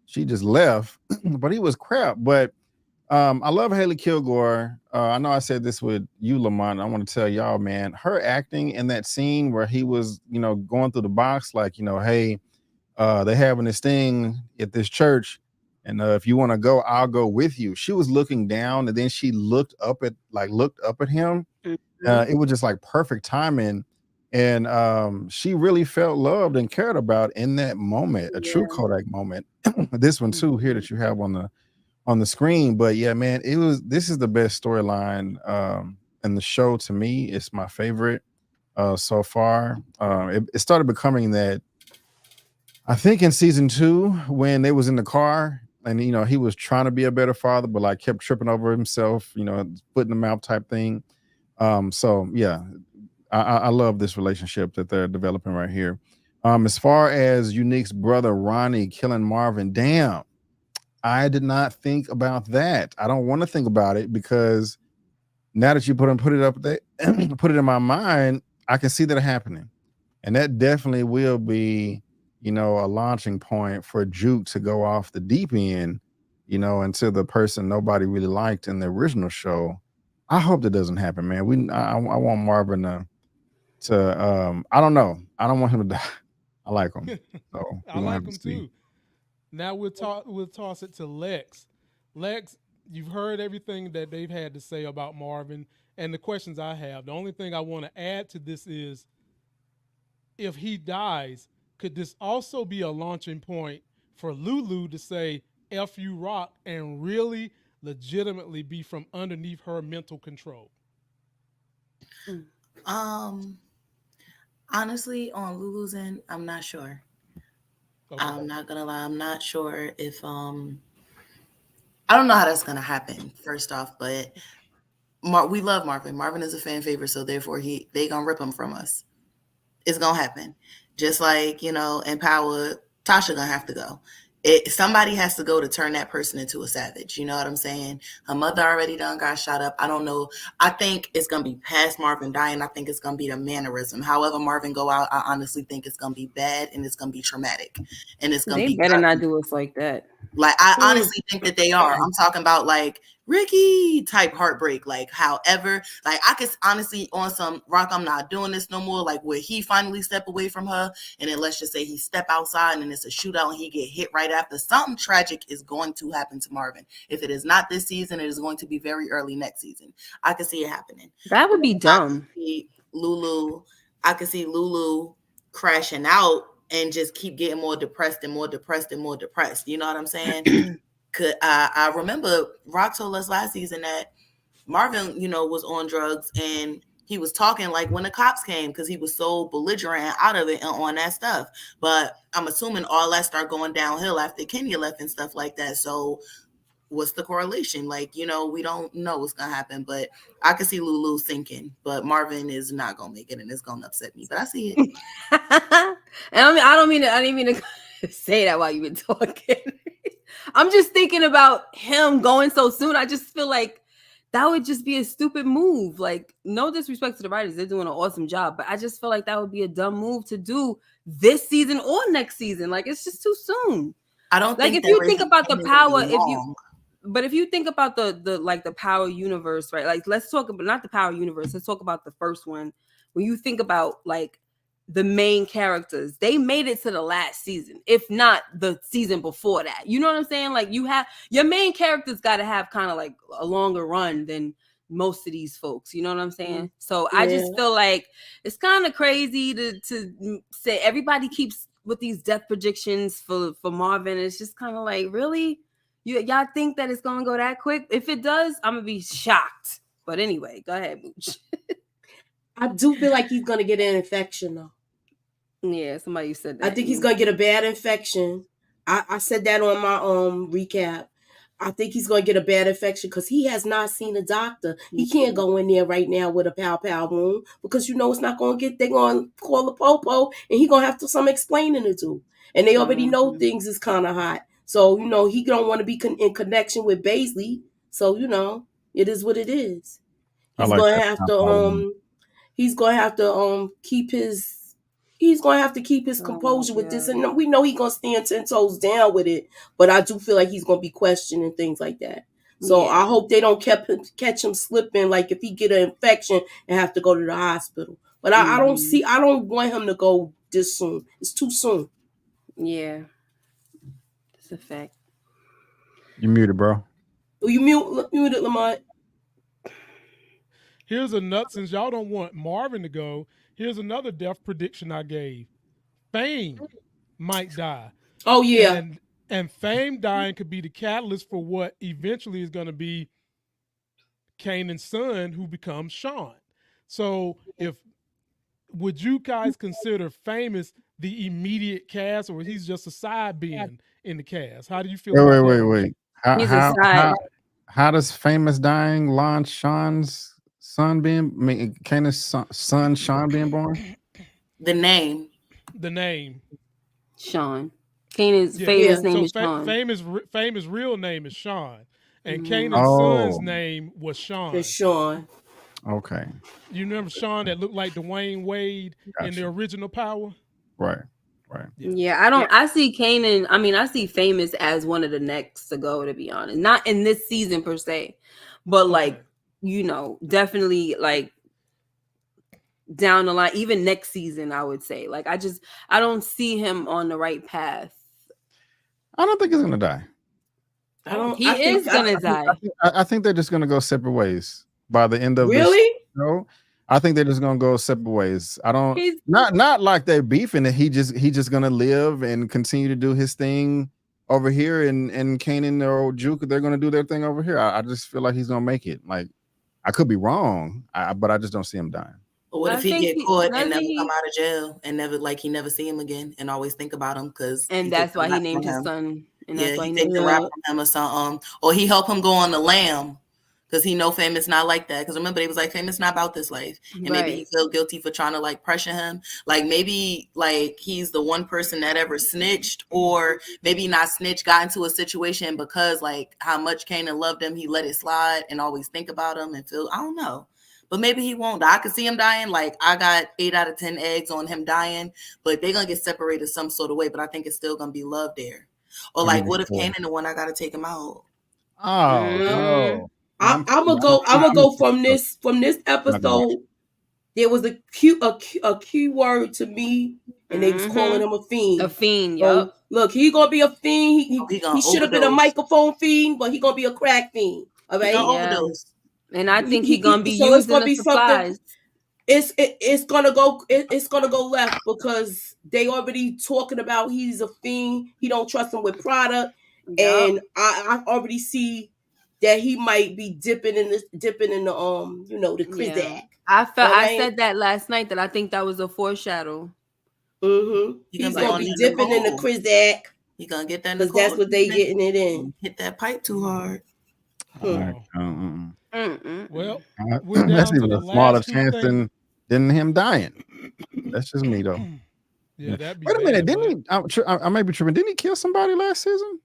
just left, but he was crap. But I love Haley Kilgore. I know I said this with you, Lamont. I want to tell y'all, man, her acting in that scene where he was, you know, going through the box, like, you know, hey, they having this thing at this church, and if you want to go, I'll go with you. She was looking down, and then she looked up at him. It was just like perfect timing, and she really felt loved and cared about in that moment, a true Kodak moment. This one too here that you have on the screen. But yeah, man, this is the best storyline in the show to me. It's my favorite so far. It started becoming that, I think, in season 2 when they was in the car and, you know, he was trying to be a better father, but like kept tripping over himself, you know, foot in the mouth type thing. So yeah, I love this relationship that they're developing right here. As far as Unique's brother Ronnie killing Marvin, damn, I did not think about that. I don't want to think about it because now that you put it up there, put it in my mind, I can see that happening, and that definitely will be, you know, a launching point for Juke to go off the deep end, you know, into the person nobody really liked in the original show. I hope that doesn't happen, man. I want Marvin to I don't know. I don't want him to die. I like him. So I like him too. Now we'll toss it to Lex. Lex, you've heard everything that they've had to say about Marvin and the questions I have. The only thing I want to add to this is, if he dies, could this also be a launching point for Lulu to say F you Rock and really legitimately be from underneath her mental control? Honestly, on Lulu's end, I'm not sure. Okay. I'm not gonna lie, I'm not sure if I don't know how that's gonna happen, first off, but we love Marvin. Marvin is a fan favorite, so therefore they gonna rip him from us. It's gonna happen. Just like, you know, in Power, Tasha gonna have to go. somebody has to go to turn that person into a savage. You know what I'm saying? Her mother already done got shot up. I don't know. I think it's going to be past Marvin dying. I think it's going to be the mannerism. However Marvin go out, I honestly think it's going to be bad and it's going to be traumatic. And it's going to be... They better not do us like that. Like, I honestly think that they are. I'm talking about like Ricky type heartbreak. Like, however, like I could honestly on some Rock, I'm not doing this no more. Like where he finally step away from her, and then let's just say he step outside and it's a shootout and he get hit right after. Something tragic is going to happen to Marvin. If it is not this season, it is going to be very early next season. I could see it happening. That would be dumb. I could see Lulu crashing out and just keep getting more depressed and more depressed and more depressed. You know what I'm saying? I remember Rock told us last season that Marvin, you know, was on drugs and he was talking like when the cops came because he was so belligerent and out of it and on that stuff. But I'm assuming all that started going downhill after Kenya left and stuff like that. So what's the correlation? Like, you know, we don't know what's gonna happen, but I can see Lulu sinking, but Marvin is not gonna make it and it's gonna upset me, but I see it. And I didn't mean to say that while you were talking. I'm just thinking about him going so soon. I just feel like that would just be a stupid move. Like, no disrespect to the writers, they're doing an awesome job, but I just feel like that would be a dumb move to do this season or next season. Like, it's just too soon. I don't like think if you think about the power, if you think about the like the Power universe, right? Like, let's talk about not the Power universe. Let's talk about the first one. When you think about like the main characters, they made it to the last season, if not the season before that. You know what I'm saying? Like, you have your main characters got to have kind of like a longer run than most of these folks. You know what I'm saying? So I just feel like it's kind of crazy to say everybody keeps with these death predictions for Marvin. It's just kind of like, really? Y'all think that it's gonna go that quick? If it does, I'm gonna be shocked. But anyway, go ahead, Mooch. I do feel like he's gonna get an infection though. Yeah, somebody said that. I think he's gonna get a bad infection. I said that on my recap. I think he's gonna get a bad infection because he has not seen a doctor. He can't go in there right now with a pow wound because you know it's not gonna get. They're gonna call the popo and he gonna have to some explaining to do. And they already know things is kind of hot. So, you know, he don't want to be in connection with Baisley. So, you know, it is what it is. He's going to have to keep his composure with this. And we know he's going to stand 10 toes down with it. But I do feel like he's going to be questioned and things like that. So I hope they don't catch him slipping. Like if he get an infection and have to go to the hospital. But I don't want him to go this soon. It's too soon. Yeah. A fact. You muted, bro. Oh, you muted, Lamont. Here's since y'all don't want Marvin to go, here's another death prediction I gave. Fame might die. Oh, yeah. And Fame dying could be the catalyst for what eventually is going to be Kanan's son, who becomes Sean. So would you guys consider Famous the immediate cast, or he's just a side being in the cast? How do you feel? Wait. How does Famous dying launch Sean's son Kanan's son Sean being born? The name. Sean. Kanan's famous name is Sean. Famous real name is Sean. And Kanan's son's name was Sean. It's Sean. Okay. You remember Sean that looked like Dwayne Wade in the original Power? Right. Yeah, I see Kanan. I mean, I see Famous as one of the next to go, to be honest. Not in this season per se, but like, you know, definitely like down the line, even next season, I would say. Like, I don't see him on the right path. I don't think he's gonna die. He is gonna die. I think they're just gonna go separate ways by the end of really? This show. I think they're just gonna go separate ways. I don't not like they're beefing it. He just gonna live and continue to do his thing over here, and Kanan or Juke, they're gonna do their thing over here. I just feel like he's gonna make it. Like, I could be wrong, but I just don't see him dying. But what if he get caught and never come out of jail and he never see him again and always think about him and that's why he named his son. And that's why he take the rap from him or something, or he help him go on the lam. Because he know Famous not like that. Because remember, they was like, Famous not about this life. And maybe he feel guilty for trying to like pressure him. Like maybe like he's the one person that ever snitched, or maybe not snitched, got into a situation because like how much Kanan loved him, he let it slide and always think about him and feel, I don't know. But maybe he won't die. I could see him dying. Like I got 8 out of 10 eggs on him dying, but they're gonna get separated some sort of way. But I think it's still gonna be love there. Or like, what if Kanan the one I gotta take him out? Oh no. I'm gonna go from this episode. There was a key word to me, and they was calling him a fiend. A fiend, yo. Look, he gonna be a fiend. He should have been a microphone fiend, but he gonna be a crack fiend. All right, overdose. And I think he gonna be using the supplies. It's gonna go left because they already talking about he's a fiend. He don't trust him with product, and I already see that he might be dipping in the the Krizak. I said that last night that I think that was a foreshadow. He's gonna be dipping in the Krizak. He gonna get that because that's what they getting it in. Hit that pipe too hard. Well, that's even a smaller chance than him dying. That's just me though. Yeah, that'd be Wait a minute, didn't he? I may be tripping. Didn't he kill somebody last season?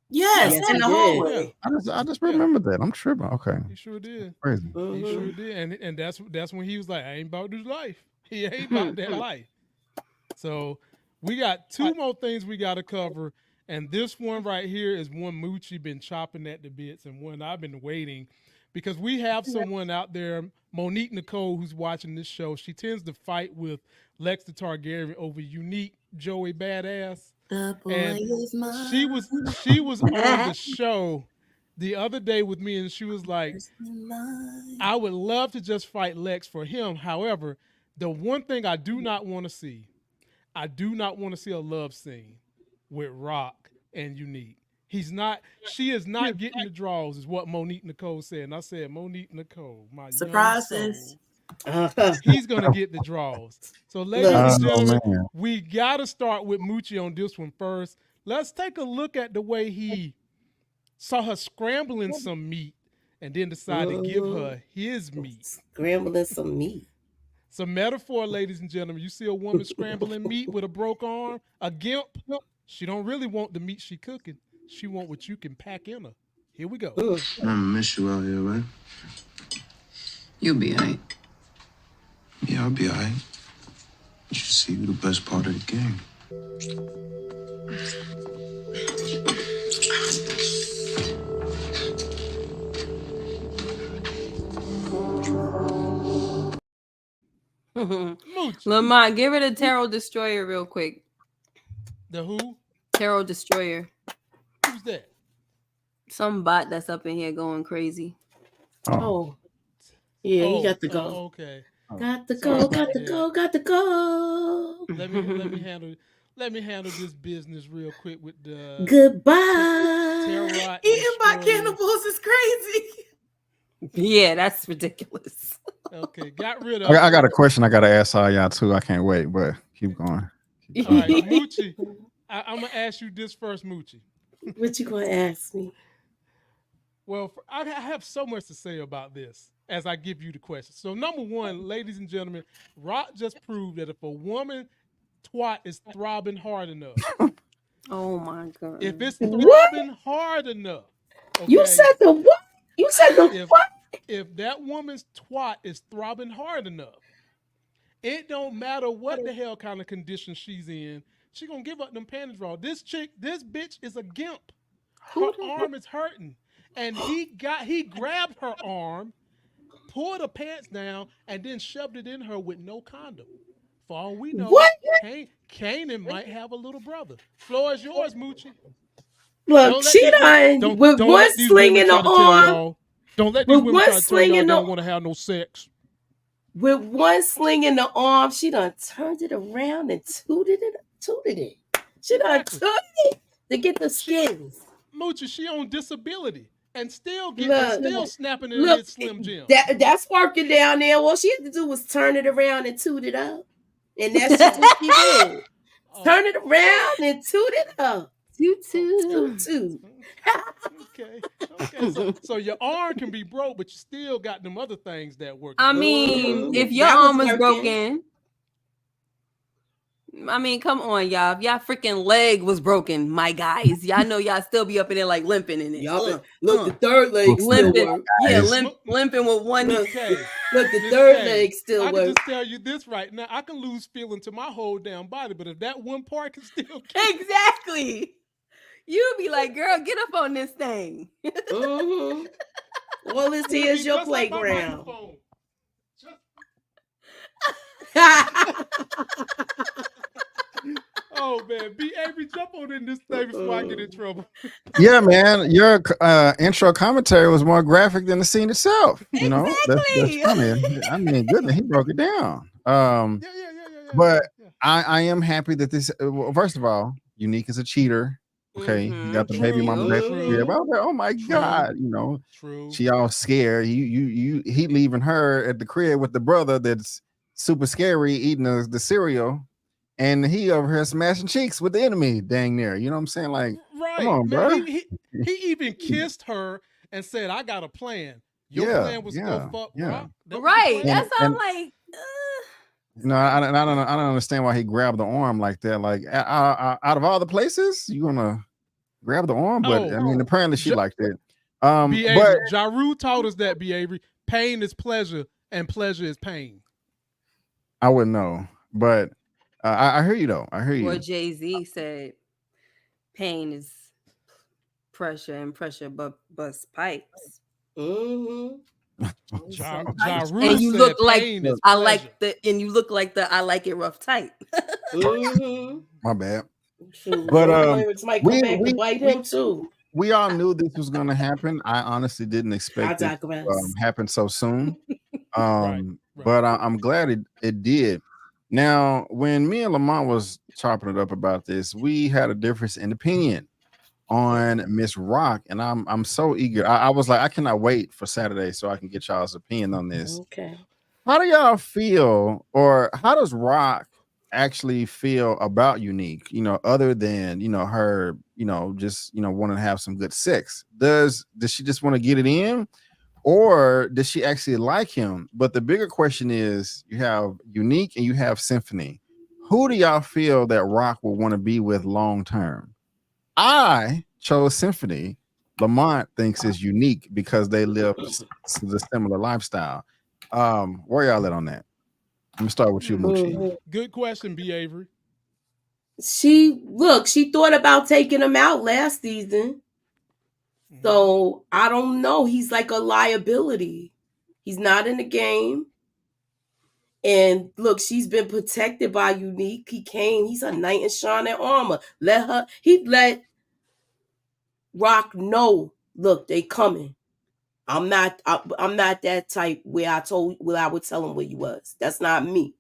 Yes, in the hallway. I just remember that. I'm tripping. Okay, he sure did. Crazy. He sure did, and that's when he was like, I ain't about this life. He ain't about that life. So we got 2 more things we got to cover, and this one right here is one Moochie been chopping at the bits, and one I've been waiting because we have someone out there, Monique Nicole, who's watching this show. She tends to fight with Lex the Targaryen over Unique Joey Badass. And she was on the show the other day with me, and she was like, I would love to just fight Lex for him. However, the one thing I do not want to see, I do not want to see a love scene with Rock and Unique. She is not getting the draws, is what Monique Nicole said. And I said, Monique Nicole, my surprises. He's gonna get the draws. So, ladies and gentlemen, we gotta start with Moochie on this one first. Let's take a look at the way he saw her scrambling some meat and then decided to give her his meat. Scrambling some meat. Some metaphor, ladies and gentlemen. You see a woman scrambling meat with a broke arm, a gimp. She don't really want the meat she cooking. She want what you can pack in her. Here we go. I'm gonna miss you out here, right? You'll be all right. Yeah, I'll be all right. You see, you're the best part of the game. Lamont, give it a Tarot Destroyer real quick. The who? Tarot Destroyer. Who's that? Some bot that's up in here going crazy. Oh. Yeah, he got to go. Okay. Got to go. Got to go. Let me handle this business real quick with the goodbye. Eating by cannibals is crazy. Yeah, that's ridiculous. Okay, got rid of. I got a question I got to ask all y'all too. I can't wait, but keep going. All right, Moochie, I'm gonna ask you this first, Moochie. What you gonna ask me? Well, I have so much to say about this as I give you the question. So, number one, ladies and gentlemen, Rock just proved that if a woman twat is throbbing hard enough, oh my god, if it's throbbing hard enough, okay, you said the what? You said the what? If that woman's twat is throbbing hard enough, it don't matter what the hell kind of condition she's in, she gonna give up them panties raw. This bitch is a gimp. Her arm is hurting. And he grabbed her arm, pulled her pants down, and then shoved it in her with no condom. For all we know, Kanan might have a little brother. Floor is yours, Moochie. Look, she done with one sling in the arm. Don't let these women try to tell y'all don't want to have no sex. With one sling in the arm, she done turned it around and tooted it. She done tooted it to get the skins. Moochie, she on disability and still snapping in his Slim Jim. That's working down there. All she had to do was turn it around and toot it up. And that's just what she did. Turn it around and toot it up. Toot. Okay. So your arm can be broke, but you still got them other things that work. I mean, if your That was arm was working. broken, I mean, come on, y'all. If y'all freaking leg was broken, my guys, y'all know y'all still be up in there like limping in it. Y'all look, the third leg still limping. work. Yeah, limping with one. Okay. Look, the third leg still I work. can just tell you this right now. I can lose feeling to my whole damn body, but if that one part can still Exactly. You'd be like, girl, get up on this thing. All this here is your playground. Oh man, be Avery, jump on in this thing before I get in trouble. Yeah, man, your intro commentary was more graphic than the scene itself. You know, that's funny. I mean, goodness, he broke it down. But I am happy that this. Well, first of all, Unique is a cheater. Okay, he got the baby mama back here. Oh my God, you know, she all scared. He leaving her at the crib with the brother that's super scary eating the cereal. And he over here smashing cheeks with the enemy, dang near. You know what I'm saying? Like, come on, bro. He even kissed her and said, "I got a plan." Your plan was to go fuck Rock. Right. That's how I'm like. No, I don't understand why he grabbed the arm like that. Like, out of all the places, you gonna grab the arm? But I mean, apparently she liked it. But Ja Rule taught us that, B. Avery, pain is pleasure and pleasure is pain. I wouldn't know, but. I hear you though. I hear you. What Jay-Z said, pain is pressure and pressure busts pipes. Ja Rule and you look like I like the and you look like the I like it rough type. My bad. But we bite him too. We all knew this was going to happen. I honestly didn't expect it to happen so soon. But I'm glad it did. Now, when me and Lamont was chopping it up about this, we had a difference in opinion on Miss Rock, and I'm so eager. I was like, I cannot wait for Saturday so I can get y'all's opinion on this. Okay. How do y'all feel, or how does Rock actually feel about Unique? You know, other than her, just wanting to have some good sex. Does she just want to get it in? Or does she actually like him? But the bigger question is, you have Unique and you have Symphony. Who do y'all feel that Rock will want to be with long term? I chose Symphony. Lamont thinks it's Unique because they live the similar lifestyle. Where y'all at on that? I'm gonna start with you, Moochie. Good question, B. Avery. She thought about taking him out last season. So I don't know. He's like a liability. He's not in the game. And look, she's been protected by Unique. He's a knight in shining armor. He let Rock know, look, they coming. I'm not that type where I would tell him where he was. That's not me.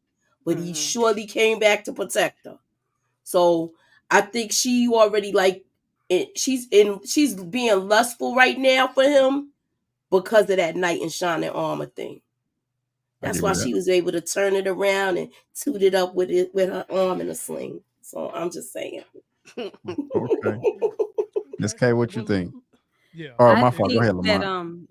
But he surely came back to protect her. So I think she already she's being lustful right now for him because of that knight in shining armor thing. That's why she was able to turn it around and toot it up with her arm in a sling. So I'm just saying. Okay. Miss K, what you think? Yeah. Oh, my fault. Go ahead, Lamont.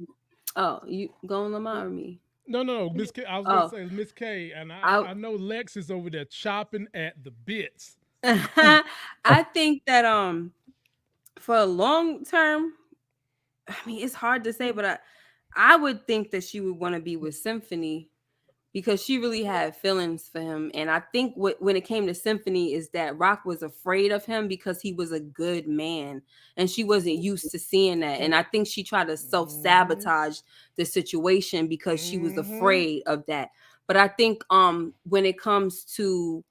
You going Lamont or me? No, Miss K. I was gonna say Miss K, and I know Lex is over there chopping at the bits. I think that for a long term, I mean, it's hard to say, but I would think that she would want to be with Symphony because she really had feelings for him. And I think when it came to Symphony is that Rock was afraid of him because he was a good man and she wasn't used to seeing that. And I think she tried to self-sabotage the situation because she was afraid of that. But I think when it comes to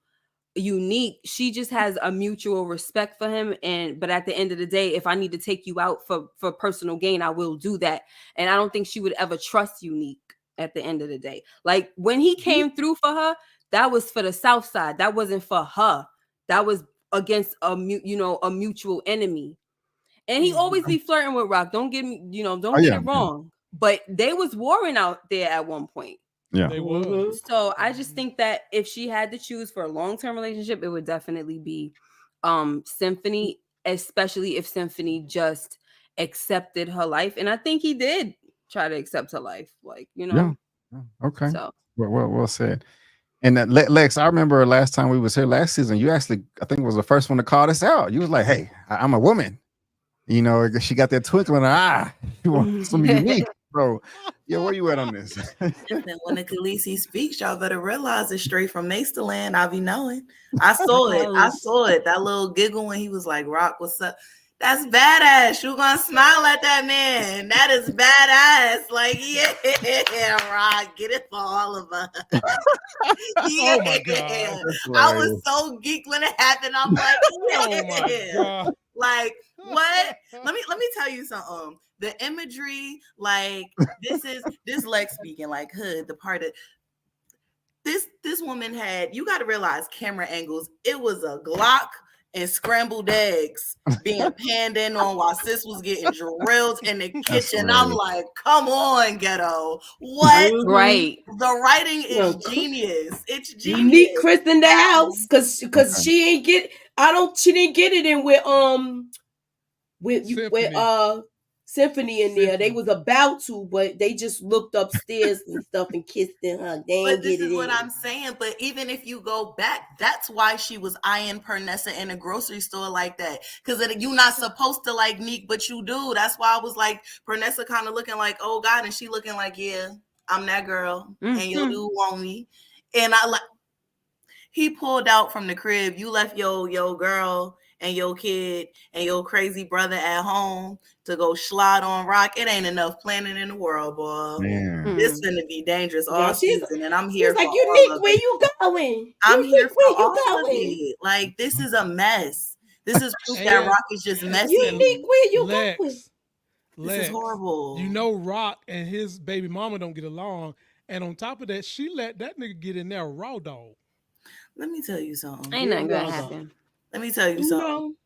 Unique, she just has a mutual respect for him, but at the end of the day, if I need to take you out for personal gain, I will do that. And I don't think she would ever trust Unique at the end of the day. Like when he came through for her, that was for the South Side. That wasn't for her. That was against a mutual enemy. And he always be flirting with Rock. Don't get me, don't get it wrong. But they was warring out there at one point. Yeah. They were. So I just think that if she had to choose for a long-term relationship, it would definitely be Symphony. especially if Symphony just accepted her life. And I think he did try to accept her life, like, you know. Yeah. Okay. So Well said. And that Lex, I remember last time we was here last season, you actually, I think, was the first one to call this out. You was like, "Hey, I'm a woman." You know, she got that twinkle in her eye. You want some unique, bro. Yeah, where you at on this? And when the Khaleesi speaks, y'all better realize it's straight from Maesterland. I be knowing. I saw it. That little giggle when he was like, "Rock, what's up?" That's badass. You gonna smile at that man? That is badass. Like, yeah, Rock, get it for all of us. Yeah. Oh my God. I was so geeked when it happened. I'm like, yeah. Oh my God. Like, what? Let me tell you something. The imagery, like, this Lex speaking, like, hood, the part of this woman had, you got to realize camera angles. It was a Glock and scrambled eggs being panned in on while sis was getting drilled in the kitchen. I'm like, come on, ghetto. What? right. The writing is genius. It's genius. Unique Chris in the house, cause she didn't get it in with Symphony in there. They was about to, but they just looked upstairs and stuff and kissed in her. They But ain't this get is it what in. I'm saying. But even if you go back, that's why she was eyeing Pernessa in a grocery store like that. Because you're not supposed to like Neek, but you do. That's why I was like, Pernessa kind of looking like, oh God, and she looking like, yeah, I'm that girl, and your dude want me. And I like, he pulled out from the crib. You left your girl and your kid and your crazy brother at home to go slide on Rock. It ain't enough planning in the world, boy. Man. This gonna be dangerous all season, and I'm here. She's like, Unique, where you going? I'm here for where you all of going? it. Like, this is a mess. This is proof that Rock is just messy. Unique, where you Lex, going? This is horrible. You know, Rock and his baby mama don't get along, and on top of that, she let that nigga get in there raw dog. Let me tell you something. Ain't nothing gonna happen. Let me tell you something.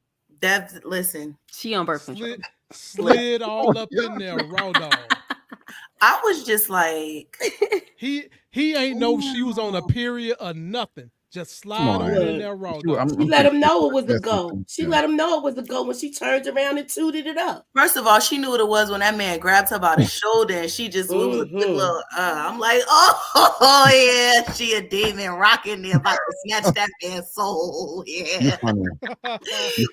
Listen. She on birth control. Slid all up in there raw dog. I was just like, he ain't know she was on a period or nothing. Just slide on in there raw dog. She let him know it was a go. She let him know it was a go when she turned around and tooted it up. First of all, she knew what it was when that man grabbed her by the shoulder and she just was a quick little, I'm like, oh yeah, she a demon rocking there about to snatch that man's soul. Yeah.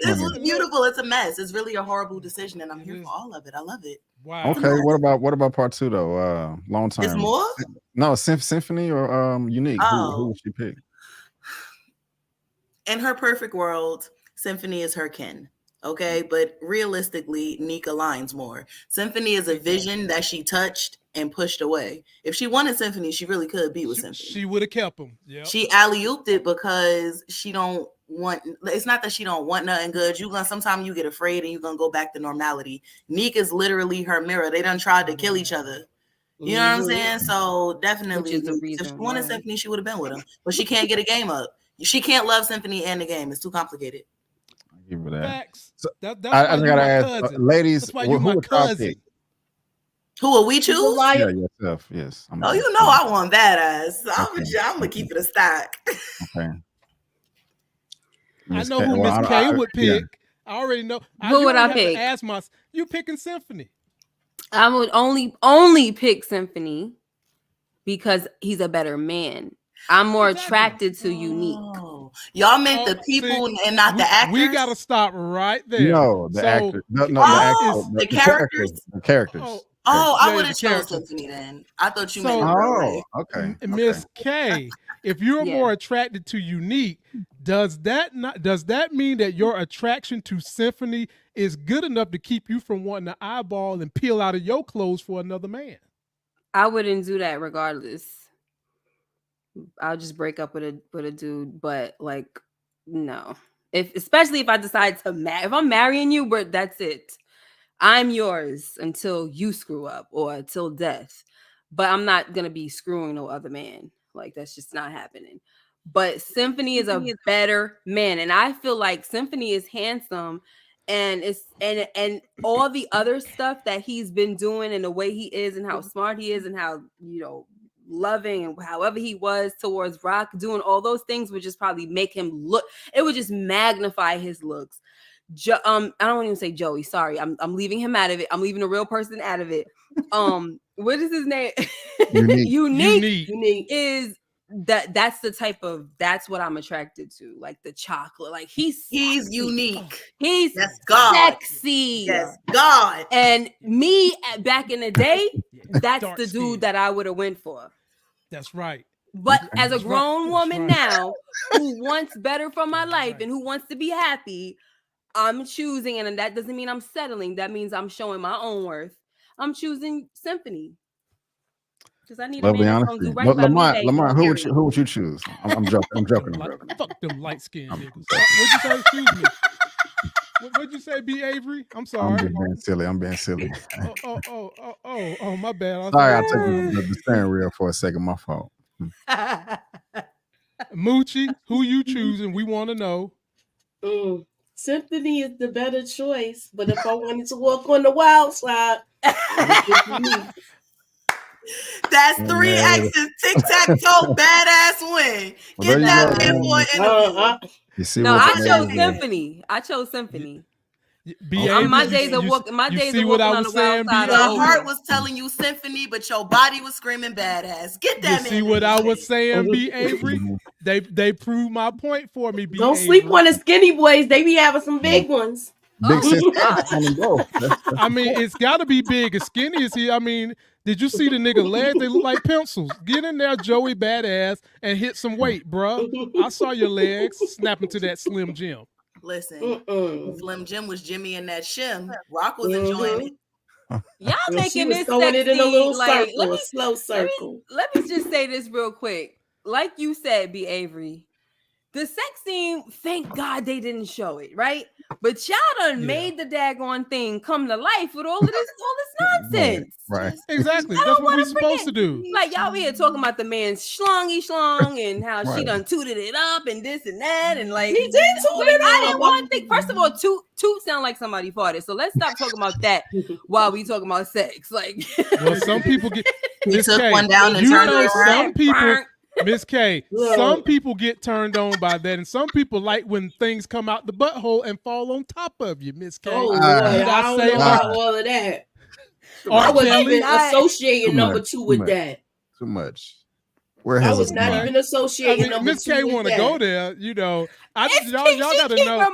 This was beautiful. It's a mess. It's really a horrible decision, and I'm here for all of it. I love it. Wow. Okay, what about part two though? Long time. Is more? No, Symphony or Unique. Who would she pick? In her perfect world, Symphony is her kin. Okay, but realistically, Neek aligns more. Symphony is a vision that she touched and pushed away. If she wanted Symphony, she really could be with Symphony. She would have kept him. Yeah. She alley-ooped it because she don't want. It's not that she don't want nothing good. Sometimes you get afraid and you're gonna go back to normality. Neek is literally her mirror. They done tried to kill each other. You know what I'm saying? So definitely, if she wanted Symphony, she would have been with him. But she can't get a game up. She can't love Symphony and the game. It's too complicated. I'll give her that. Facts. So, that's I gotta ask, ladies, that's why you're my cousin. Who will we choose? Yeah, yourself. Yes. Oh, you know I want badass. So I'm gonna keep it a stock. Okay. I know who Miss K would pick. Yeah. I already know. Who would I pick? Ask you picking Symphony. I would only pick Symphony because he's a better man. I'm more attracted to Unique. Y'all meant the people and not the actors. We gotta stop right there. No, the actors. No, the characters. The characters. I would have chosen Symphony then. I thought you meant okay. Miss K, if you're more attracted to Unique, does that mean that your attraction to Symphony is good enough to keep you from wanting to eyeball and peel out of your clothes for another man? I wouldn't do that regardless. I'll just break up with a dude, but like, no. Especially if I decide to if I'm marrying you, but that's it. I'm yours until you screw up or until death. But I'm not gonna be screwing no other man. Like, that's just not happening. But Symphony is a better man, and I feel like Symphony is handsome, and and all the other stuff that he's been doing, and the way he is, and how smart he is, and how loving and however he was towards Rock, doing all those things would just probably make him look. It would just magnify his looks. I don't even say Joey. Sorry, I'm leaving him out of it. I'm leaving a real person out of it. What is his name? Unique is that's the type of that's what I'm attracted to, like the chocolate. Like he's unique. He's sexy. Yes, God. And me back in the day, that's Dark the skin. dude that I would have went for. That's right. But as a grown woman now who wants better for my life and who wants to be happy, I'm choosing, and that doesn't mean I'm settling. That means I'm showing my own worth. I'm choosing Symphony. Because I need a man that's gonna do right by me. Lamont, who would you choose? I'm joking. Fuck them light skinned niggas. What'd you say? Excuse me. What'd you say, B. Avery? I'm sorry. I'm being silly. Oh, my bad. Sorry, I took the steering wheel for a second. My fault. Moochie, who you choosing? We want to know. Symphony is the better choice, but if I wanted to walk on the wild side, that's 3 X's. Tic-tac-toe, badass win. Get that man for an interview. I chose Symphony. My days of walking on the wild side. The heart was telling you Symphony, but your body was screaming badass. Get that man. See what I was saying, B. Avery? They proved my point for me, B. Don't sleep on the skinny boys. They be having some big ones. Big I mean, it's got to be big. As skinny as he. I mean, did you see the nigga legs? They look like pencils. Get in there, Joey badass, and hit some weight, bro. I saw your legs snapping to that Slim Jim. Listen, Slim Jim was Jimmy in that shim. Rock was enjoying it. Y'all making this throwing sexy, it in a little like, circle, a slow circle. Let me just say this real quick. Like you said, B. Avery, the sex scene, thank God they didn't show it, right? But y'all done made the daggone thing come to life with all this nonsense. Right. Exactly. That's what we're supposed to do. Like y'all here talking about the man's schlong and how she done tooted it up and this and that and like he did toot it up. I didn't want to think. First of all, toot sound like somebody farted. So let's stop talking about that while we talking about sex. Like, well, some people get. He took one down and turned it around. Some people. Miss K, some people get turned on by that, and some people like when things come out the butthole and fall on top of you, Miss K. Oh, I don't know about all of that. I wasn't even associating number 2 with that. Too much. I was not even associating number 2 Miss K want to go there, you know. Y'all got to know.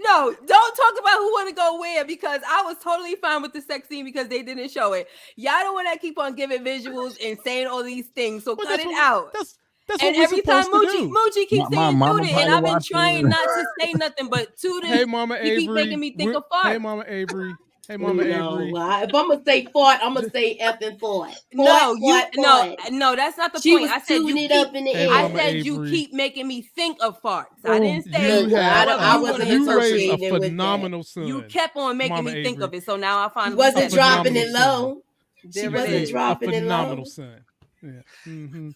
No, don't talk about who want to go where, because I was totally fine with the sex scene because they didn't show it. Y'all don't want to keep on giving visuals and saying all these things, so cut it out. That's and what every time Moochie keeps saying Mama, toot it, and I've been trying not to say nothing but toot it. Hey, Mama Avery. You keep making me think of fart. Hey, Mama Avery. Hey, Mama Avery. If I'm gonna say fart, I'm gonna say effing fart. No, that's not the point. I said it up in the air. I said you keep making me think of farts. I didn't say I wasn't associating a phenomenal son. You kept on making me think of it, so now I finally wasn't dropping it low. She wasn't dropping it low. Phenomenal son. Yeah. Mm-hmm.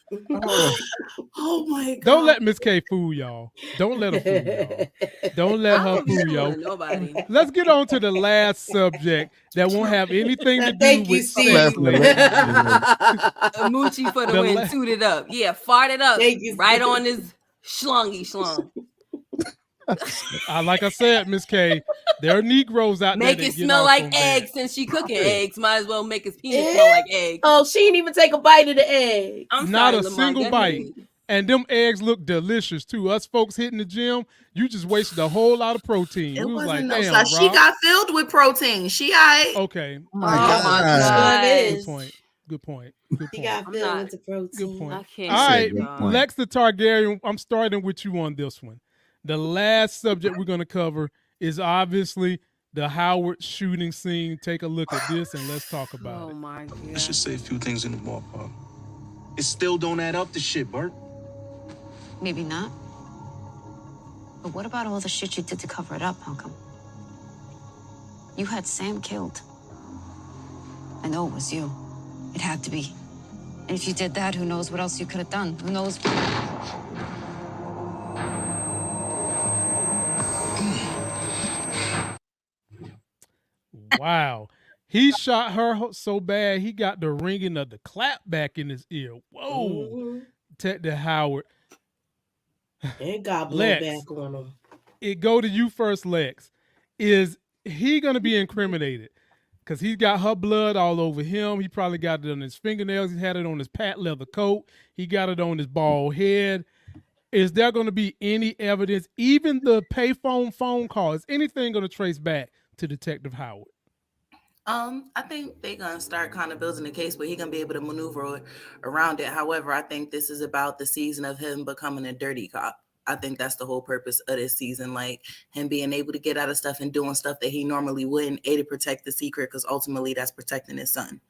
Oh my God. Don't let Miss K fool y'all. Don't let her fool y'all. Don't let her fool y'all. Nobody. Let's get on to the last subject that won't have anything to do with sex. Moochie for the win. Toot it up. Yeah, fart it up. Right on his schlong. Like I said, Miss K, there are Negroes out there. Make it smell like eggs. Since she cooking eggs, might as well make his penis smell like eggs. Oh, she didn't even take a bite of the egg. Not a single bite. And them eggs look delicious too. Us folks hitting the gym, you just wasted a whole lot of protein. It we was wasn't like, damn, she got filled with protein. She alright. Okay. Oh my God. Good point. He got filled with protein. Good point. I can't. All right, Lex the Targaryen, I'm starting with you on this one. The last subject we're going to cover is obviously the Howard shooting scene. Take a look at this and let's talk about it. Oh my God. Let's just say a few things in the ballpark. It still don't add up to shit, Bert. Maybe not. But what about all the shit you did to cover it up, Malcolm? You had Sam killed. I know it was you. It had to be. And if you did that, who knows what else you could have done? Who knows? Wow. He shot her so bad, he got the ringing of the clap back in his ear. Whoa. Mm-hmm. Detective Howard. And got blown back on him. It go to you first, Lex. is he going to be incriminated? Because he's got her blood all over him. He probably got it on his fingernails. He had it on his patent leather coat. He got it on his bald head. Is there going to be any evidence, even the payphone phone call? Is anything going to trace back to Detective Howard? I think they're gonna start kind of building a case, but he's gonna be able to maneuver around it. However, I think this is about the season of him becoming a dirty cop. I think that's the whole purpose of this season, like him being able to get out of stuff and doing stuff that he normally wouldn't, to protect the secret, because ultimately that's protecting his son.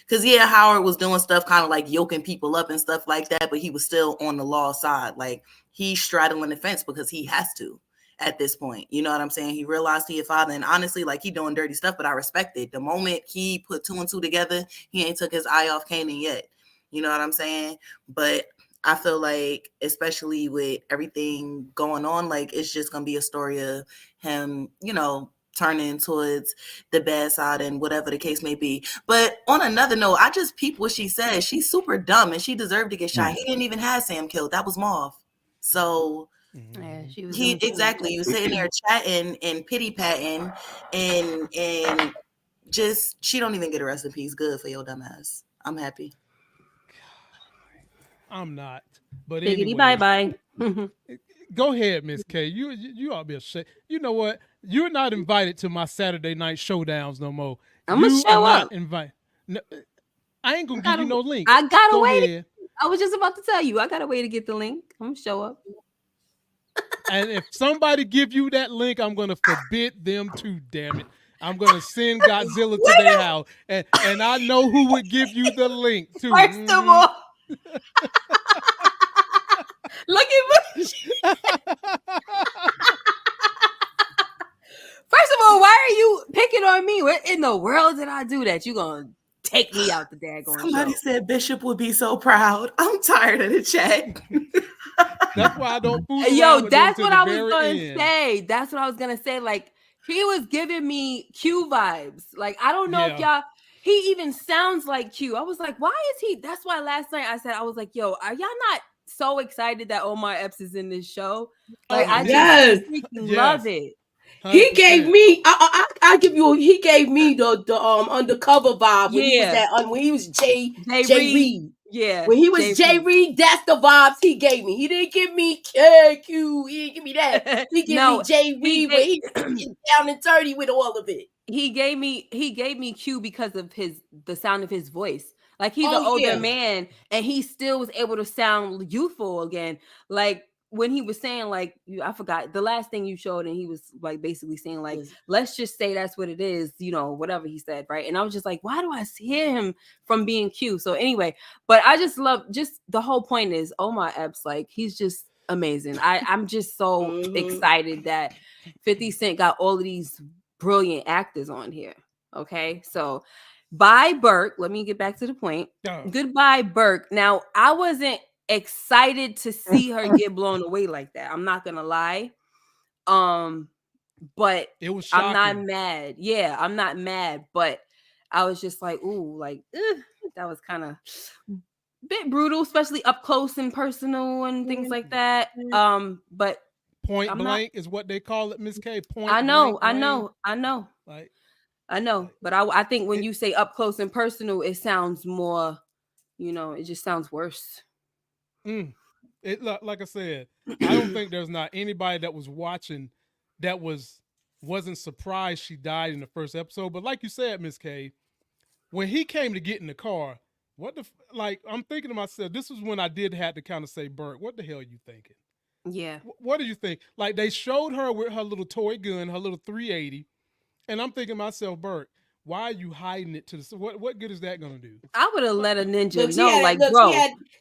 Because yeah, Howard was doing stuff kind of like yoking people up and stuff like that, but he was still on the law side. Like he's straddling the fence because he has to at this point. You know what I'm saying? He realized he a father, and honestly, like he doing dirty stuff, but I respect it. The moment he put 2 and 2 together, he ain't took his eye off Kanan yet. You know what I'm saying? But I feel like, especially with everything going on, like it's just gonna be a story of him, you know, turning towards the bad side and whatever the case may be. But on another note, I just peeped what she said. She's super dumb and she deserved to get shot. He didn't even have Sam killed. That was Mauve. So yeah, she was exactly. You sitting there chatting and pity patting and just she don't even get a rest in peace. Good for your dumb ass. I'm happy. I'm not. But Biggity anyway, bye. Go ahead, Miss K. You ought to be ashamed. You know what? You're not invited to my Saturday night showdowns no more. I'm gonna show up. No, I ain't gonna give you no link. I gotta Go wait. ahead. I was just about to tell you. I gotta wait to get the link. I'm gonna show up. And if somebody give you that link, I'm gonna forbid them to. Damn it! I'm gonna send Godzilla to their house, and I know who would give you the link too. First of all, look at me. First of all, why are you picking on me? What in the world did I do that you gonna take me out the daggone Somebody show? said Bishop would be so proud. I'm tired of the chat. That's why I don't fool Yo, around with that's them what to I the was very gonna end. say. That's what I was gonna say. Like he was giving me Q vibes. Like I don't know if y'all. He even sounds like Q. I was like, why is he? That's why last night I said I was like, yo, are y'all not so excited that Omar Epps is in this show? Like I just freaking love it. 100%. He gave me. I give you. He gave me the undercover vibe when he was at when he was Jay Reed. Yeah, when he was Jay Reed, that's the vibes he gave me. He didn't give me Q. He didn't give me that. He gave me Jay Reed, where he getting down and dirty with all of it. He gave me Q because of the sound of his voice. Like he's an older man, and he still was able to sound youthful again. Like when he was saying, like, I forgot the last thing you showed, and he was like basically saying, like, let's just say that's what it is, you know, whatever he said, right? And I was just like, why do I hear him from being Q? So anyway, but I just love the whole point is Omar Epps, like he's just amazing. I'm just so excited that 50 Cent got all of these brilliant actors on here. Okay, so bye Burke. Let me get back to the point. Goodbye Burke. Now I wasn't excited to see her get blown away like that. I'm not gonna lie. But it was shocking. I'm not mad. Yeah, I'm not mad, but I was just like, ooh, like that was kind of bit brutal, especially up close and personal and things like that. But point blank is what they call it, Miss K. Point. I know. Like I know, but I think when you say up close and personal, it sounds more, you know, it just sounds worse. Like I said, I don't think there's not anybody that was watching that wasn't surprised she died in the first episode. But like you said, Miss K, when he came to get in the car, I'm thinking to myself, this was when I did have to kind of say, Bert, what the hell are you thinking? Yeah. What do you think? Like they showed her with her little toy gun, her little 380, and I'm thinking to myself, Bert, why are you hiding it to the? What good is that gonna do? I would have let a ninja know, bro.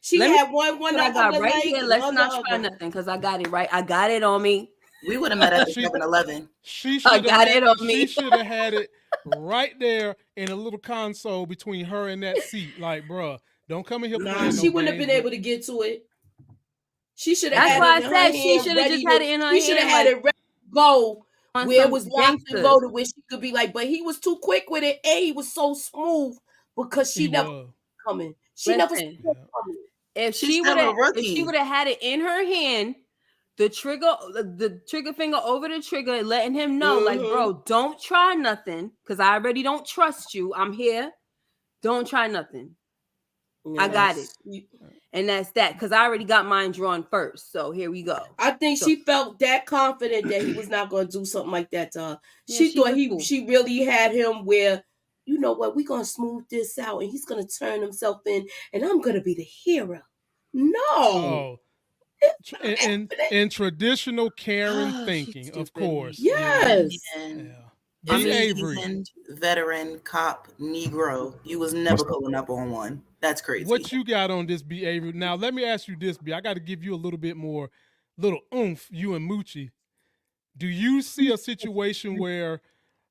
She had one I got right here. Let's not try nothing because I got it right. I got it on me. We would have met at 7-Eleven. I got it on me. She should have had it right there in a little console between her and that seat. Like, bro, don't come in here. Nah, she wouldn't have been able to get to it. She should have. That's why I said she should have just had it in her hand. She should have had it ready to go. Where it was locked and loaded, where she could be like, but he was too quick with it, and he was so smooth because she never coming. She never coming. If she would have had it in her hand, the trigger finger over the trigger, letting him know, like, bro, don't try nothing, because I already don't trust you. I'm here. Don't try nothing. Yes. I got it. And that's that, because I already got mine drawn first. So here we go. I think she felt that confident that he was not going to do something like that to her. She thought she really had him where, you know what, we're going to smooth this out and he's going to turn himself in and I'm going to be the hero. No. Oh. In traditional Karen thinking, of course. Yes. Yeah. Avery, veteran cop Negro. You was never pulling up on one. That's crazy. What you got on this, B. Avery? Now let me ask you this, B. I got to give you a little bit more, little oomph. You and Moochie. Do you see a situation where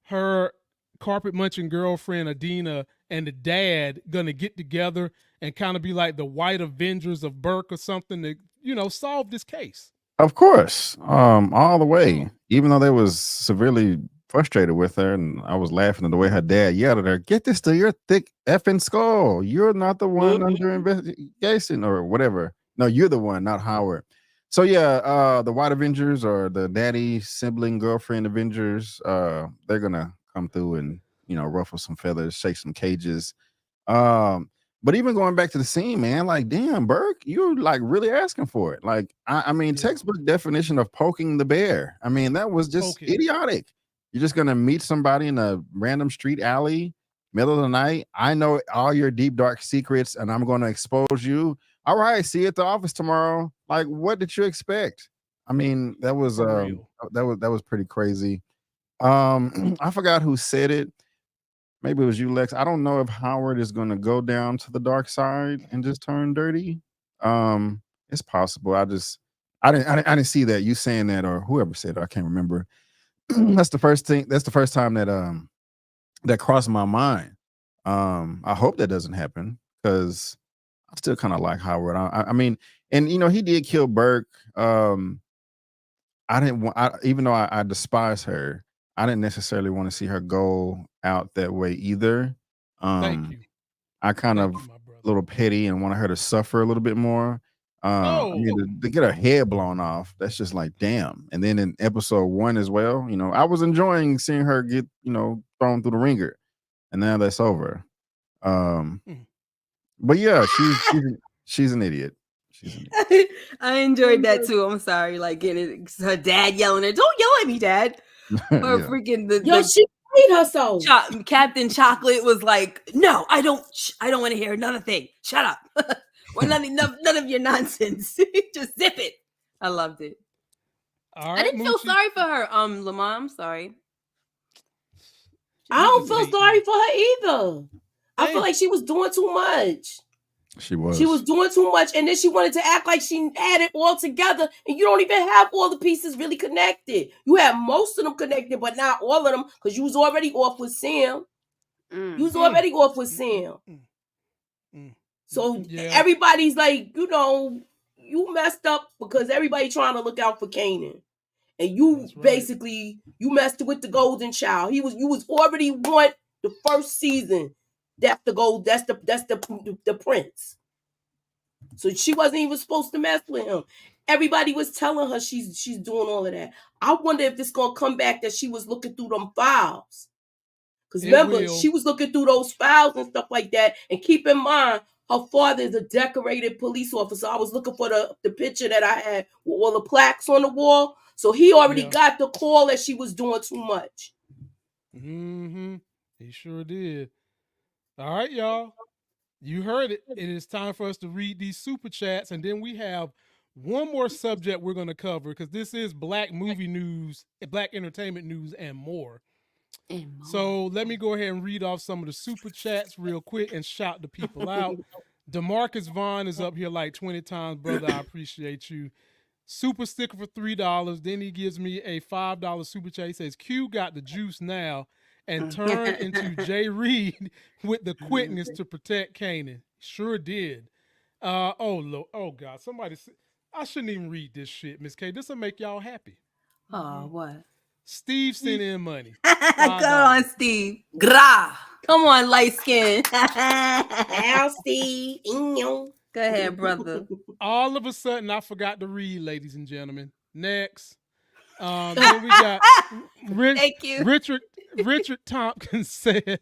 her carpet munching girlfriend Adina and the dad gonna get together and kind of be like the white Avengers of Burke or something to, you know, solve this case? Of course, all the way. Even though they was severely frustrated with her, and I was laughing at the way her dad yelled at her, "Get this to your thick effing skull. You're not the one under investigation," or whatever. No, you're the one, not Howard. So yeah, the white Avengers or the daddy sibling girlfriend Avengers, they're gonna come through and, you know, ruffle some feathers, shake some cages. But even going back to the scene, man, like, damn, Burke, you're like really asking for it. Like, I mean, textbook definition of poking the bear. I mean, that was just idiotic. You're just gonna meet somebody in a random street alley, middle of the night. I know all your deep, dark secrets, and I'm gonna expose you. All right, see you at the office tomorrow. Like, what did you expect? I mean, that was that was pretty crazy. I forgot who said it. Maybe it was you, Lex. I don't know if Howard is gonna go down to the dark side and just turn dirty. It's possible. I didn't see that. You saying that, or whoever said it, I can't remember. That's the first thing. That's the first time that that crossed my mind. I hope that doesn't happen because I still kind of like Howard. I mean, and you know, he did kill Burke. I didn't want, even though I despise her, I didn't necessarily want to see her go out that way either. Thank you. I kind of a little petty and wanted her to suffer a little bit more. I mean, to get her head blown off, that's just like, damn. And then in episode 1 as well, you know, I was enjoying seeing her get, you know, thrown through the ringer, and now that's over. But yeah, she's an idiot. She's an idiot. I enjoyed that too. I'm sorry, like getting her dad yelling at her, "Don't yell at me, Dad!" Or freaking she played herself. Captain Chocolate was like, "No, I don't want to hear another thing. Shut up." Or none of your nonsense. Just zip it. I loved it. All right, I didn't feel sorry for her, Lamont. I'm sorry. I don't feel sorry for her either. I feel like she was doing too much. She was doing too much, and then she wanted to act like she had it all together, and you don't even have all the pieces really connected. You have most of them connected, but not all of them, because you was already off with Sam. So everybody's like, you know, you messed up because everybody trying to look out for Kanan. And you basically, you messed with the golden child. You was already want the first season. That's the gold, that's the prince. So she wasn't even supposed to mess with him. Everybody was telling her she's doing all of that. I wonder if this gonna come back that she was looking through them files. Because remember, she was looking through those files and stuff like that. And keep in mind, her father is a decorated police officer. I was looking for the picture that I had with all the plaques on the wall. So he already got the call that she was doing too much. He sure did. All right, y'all. You heard it. It is time for us to read these super chats. And then we have one more subject we're going to cover because this is Black movie news, Black entertainment news, and more. So let me go ahead and read off some of the super chats real quick and shout the people out. DeMarcus Vaughn is up here like 20 times. Brother, I appreciate you. Super sticker for $3. Then he gives me a $5 super chat. He says, Q got the juice now and turned into Jay Reed with the quickness to protect Kanan. Sure did. Oh God, somebody said, I shouldn't even read this shit, Miss K. This will make y'all happy. Oh, what? Steve sent in money. Come on, Steve. Gra. Come on, light skin. Steve. Go ahead, brother. All of a sudden, I forgot to read, ladies and gentlemen. Next. Then we got Thank you. Richard Tompkins said,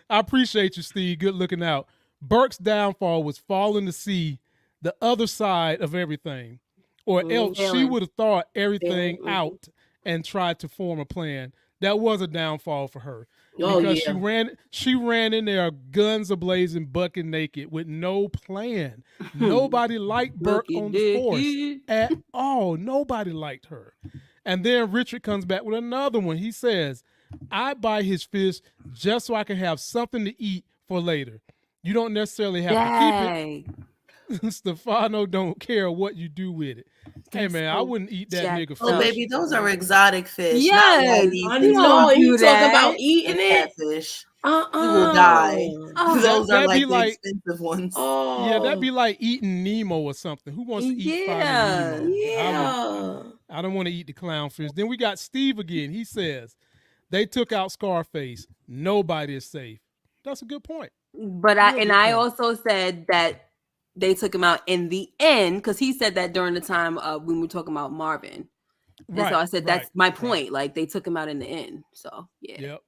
I appreciate you, Steve. Good looking out. Burke's downfall was falling to see the other side of everything, or else she would have thought everything out and tried to form a plan. That was a downfall for her. Because she ran in there guns ablazing, bucket naked with no plan. Nobody liked Burke on the force at all. Nobody liked her. And then Richard comes back with another one. He says, I buy his fish just so I can have something to eat for later. You don't necessarily have to keep it. Stefano don't care what you do with it. Hey man, I wouldn't eat that nigga fish. Oh baby, those are exotic fish. Yes, I know. You talking about eating it? Fish. You will die. Those are like the expensive ones. Yeah, that'd be like eating Nemo or something. Who wants to eat Finding Nemo? Yeah. I don't want to eat the clownfish. Then we got Steve again. He says, they took out Scarface. Nobody is safe. That's a good point. But I also said that they took him out in the end, because he said that during the time of when we were talking about Marvin. And so I said that's my point. Like they took him out in the end. So yeah. Yep.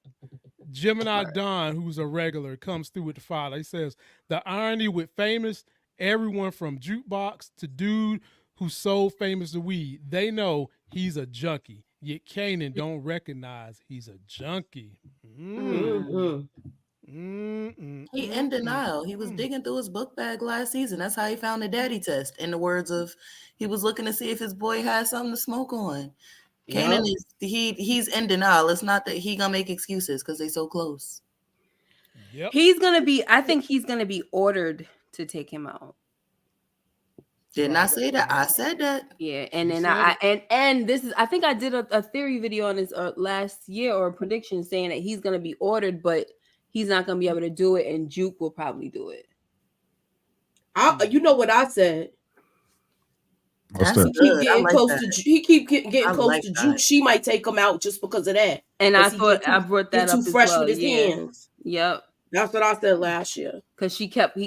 Gemini Don, who's a regular, comes through with the file. He says the irony with famous, everyone from jukebox to dude who sold famous the weed, they know he's a junkie. Yet Kanan don't recognize he's a junkie. He in denial. He was digging through his book bag last season. That's how he found the daddy test. In the words of, he was looking to see if his boy had something to smoke on. Kanan is he's in denial. It's not that he gonna make excuses because they so close. Yep. I think he's gonna be ordered to take him out. Didn't I say that? I said that. Yeah, and then and this is, I think I did a theory video on this last year, or a prediction saying that he's gonna be ordered, but he's not gonna be able to do it, and Juke will probably do it. You know what I said? What's that? He keep getting close to Juke. She might take him out just because of that. And I thought I brought that up. Too fresh with his hands. Yep. That's what I said last year. Because she kept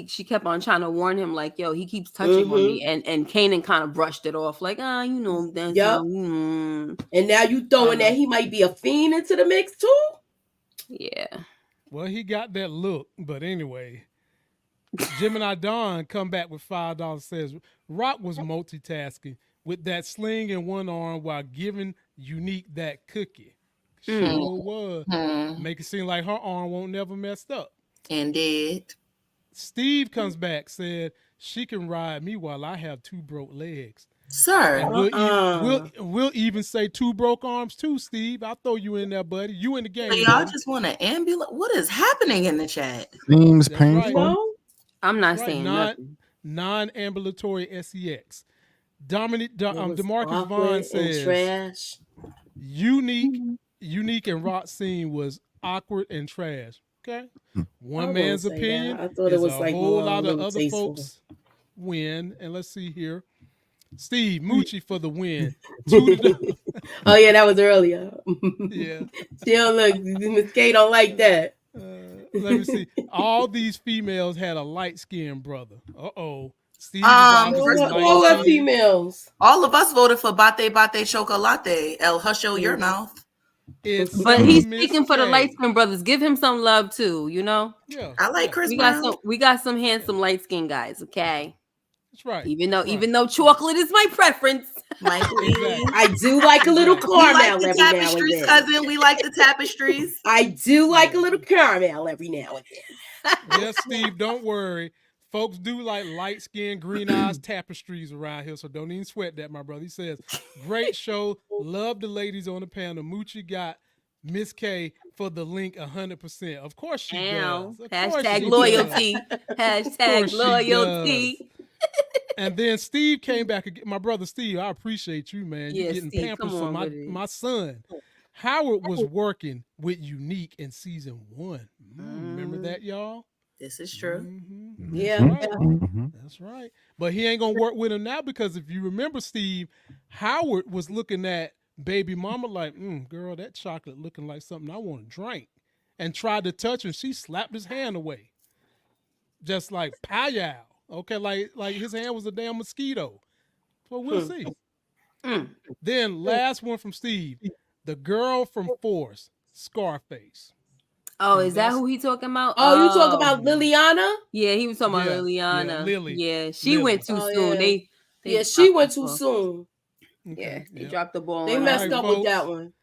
on trying to warn him, like, yo, he keeps touching on me, and Kanan kind of brushed it off, like, you know, that's and now you throwing that he might be a fiend into the mix too. Yeah. Well, he got that look, but anyway, Gemini Don come back with $5. Says Rock was multitasking with that sling in one arm while giving Unique that cookie. Sure was. Make it seem like her arm won't never messed up. Indeed. Steve comes back, said she can ride me while I have two broke legs. Sir. And we'll even say two broke arms too, Steve. I'll throw you in there, buddy. You in the game. So y'all just want an ambulance? What is happening in the chat? Seems painful. Right. I'm not saying nothing. Non-ambulatory sex. Demarcus Vaughn says trash. Unique and Rock scene was awkward and trash. Okay, one man's opinion. I thought it was a like whole lot of other tasteful. folks win. And let's see here. Steve Moochie for the win. Oh yeah, that was earlier. Yeah. Still look, Miss K don't like that. Let me see. All these females had a light-skinned brother. Steve all the females. All of us voted for Bate Chocolate. El Husho your mouth. But he's speaking for the light-skinned brothers. Give him some love too, you know? Yeah. I like Chris Brown. We got some handsome light-skinned guys, okay? That's right. Even though chocolate is my preference. I do like a little caramel every now and then. Cousin, we like the tapestries. I do like a little caramel every now and then. Yes, Steve, don't worry. Folks do like light-skinned, green eyes tapestries around here, so don't even sweat that, my brother. He says, great show. Love the ladies on the panel. Moochie got Miss K for the link 100%. Of course she does. Hashtag loyalty. Hashtag loyalty. And then Steve came back again. My brother Steve, I appreciate you, man. You're getting Steve, pampers for my son. Howard was working with Unique in season 1. Remember that, y'all? This is true. Mm-hmm. Yeah. That's right. But he ain't going to work with him now because if you remember, Steve, Howard was looking at baby mama like, girl, that chocolate looking like something I want to drink. And tried to touch her. She slapped his hand away. Just like, pow-yow. Okay, like his hand was a damn mosquito. So we'll see. Then last one from Steve, the girl from Force, Scarface. Oh, is that who he talking about? Oh, you talking about Liliana? Yeah, he was talking about Yeah, Liliana. yeah, Lily. Yeah, she Lily. went too soon. Yeah. They she went too soon. Yeah, they dropped the ball. They messed up with that one.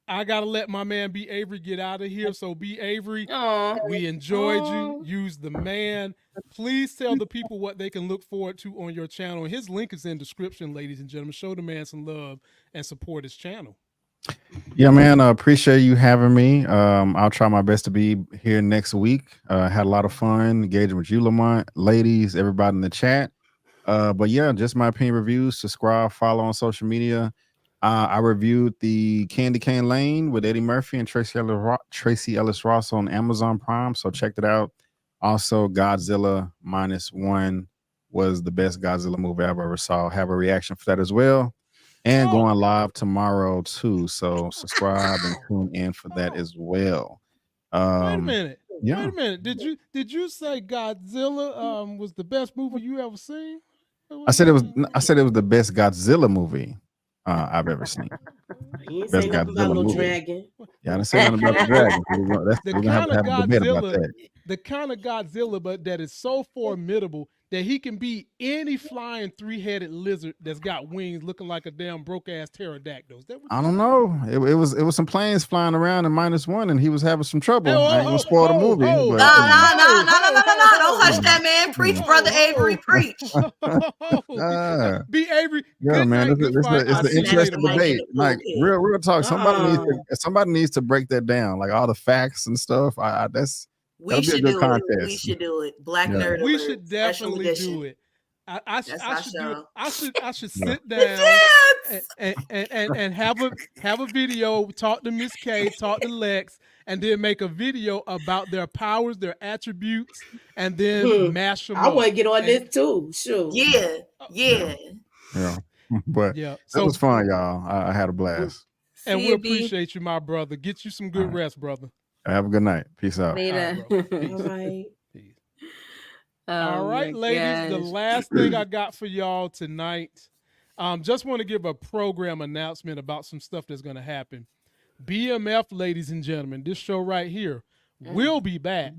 I gotta let my man B. Avery get out of here. So B. Avery, Aww. we enjoyed you. Use the man. Please tell the people what they can look forward to on your channel. His link is in the description, ladies and gentlemen. Show the man some love and support his channel. Yeah, man. Appreciate you having me. I'll try my best to be here next week. Had a lot of fun engaging with you, Lamont, ladies, everybody in the chat. But yeah, just my opinion reviews. Subscribe, follow on social media. I reviewed the Candy Cane Lane with Eddie Murphy and Tracy Ellis Ross on Amazon Prime, so check it out. Also, Godzilla -1 was the best Godzilla movie I've ever saw. Have a reaction for that as well, and going live tomorrow too. So subscribe and tune in for that as well. Wait a minute. Yeah. Wait a minute. Did you say Godzilla was the best movie you ever seen? I said it was the best Godzilla movie I've ever seen. He ain't say nothing about no dragon. Yeah, I didn't say nothing about the dragon. We're gonna have to have a debate about that. The kind of Godzilla, but that is so formidable that he can be any flying 3-headed lizard that's got wings looking like a damn broke ass pterodactyl. I don't know. It was some planes flying around in -1, and he was having some trouble. I ain't gonna spoil the movie. No. Don't hush that man. Preach, brother Avery. Preach. Be Avery. Yeah, man. It's an interesting debate. Like real talk. Somebody needs to break that down. Like all the facts and stuff. We should do it. We should do it. Black Nerd. We should definitely do it. I should sit down and have a video, talk to Miss K, talk to Lex, and then make a video about their powers, their attributes, and then mash them up. I want to get on this too. Sure. Yeah. But it was fun, y'all. I had a blast. And we appreciate you, my brother. Get you some good rest, brother. Have a good night. Peace out. Later. All right. All right, ladies. The last thing I got for y'all tonight, just want to give a program announcement about some stuff that's going to happen. BMF, ladies and gentlemen, this show right here will be back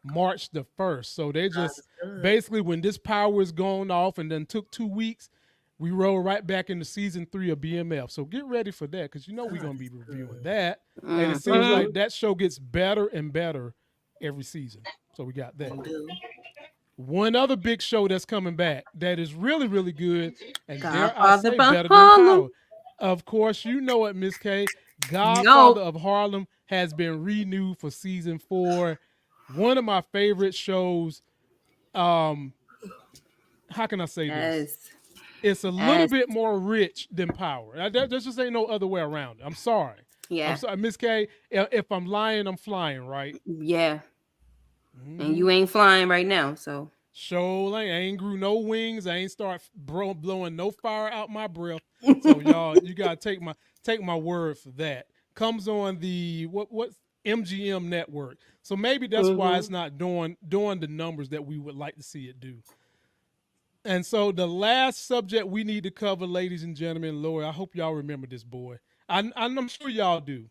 March the 1st. So they just basically, when this power is gone off and then took 2 weeks, we roll right back into season 3 of BMF. So get ready for that, because you know we're going to be reviewing that. And it seems like that show gets better and better every season. So we got that. One other big show that's coming back that is really, really good, and dare I say better than Power. Of course, you know it, Miss K. Godfather of Harlem has been renewed for season 4. One of my favorite shows. How can I say this? It's a little bit more rich than Power. There just ain't no other way around it. I'm sorry. Yeah. I'm sorry, Miss K. If I'm lying, I'm flying, right? Yeah. And you ain't flying right now, so. Sure, I ain't grew no wings. I ain't start blowing no fire out my breath. So y'all, you gotta take my word for that. Comes on the what's MGM network. So maybe that's why it's not doing the numbers that we would like to see it do. And so the last subject we need to cover, ladies and gentlemen, Lord, I hope y'all remember this boy. I'm sure y'all do.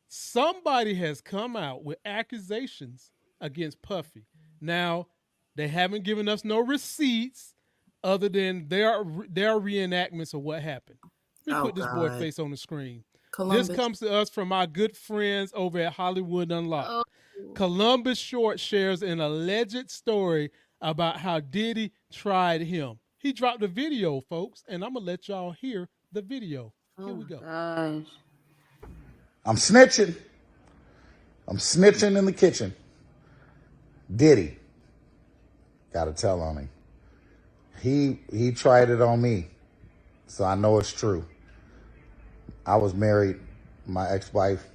Somebody has come out with accusations against Puffy. Now, they haven't given us no receipts other than their reenactments of what happened. Let me put this boy face on the screen. This comes to us from our good friends over at Hollywood Unlocked. Columbus Short shares an alleged story about how Diddy tried him. He dropped a video, folks, and I'm going to let y'all hear the video. Here we go. I'm snitching. I'm snitching in the kitchen. Diddy. Gotta tell on him. He tried it on me, so I know it's true. I was married. My ex-wife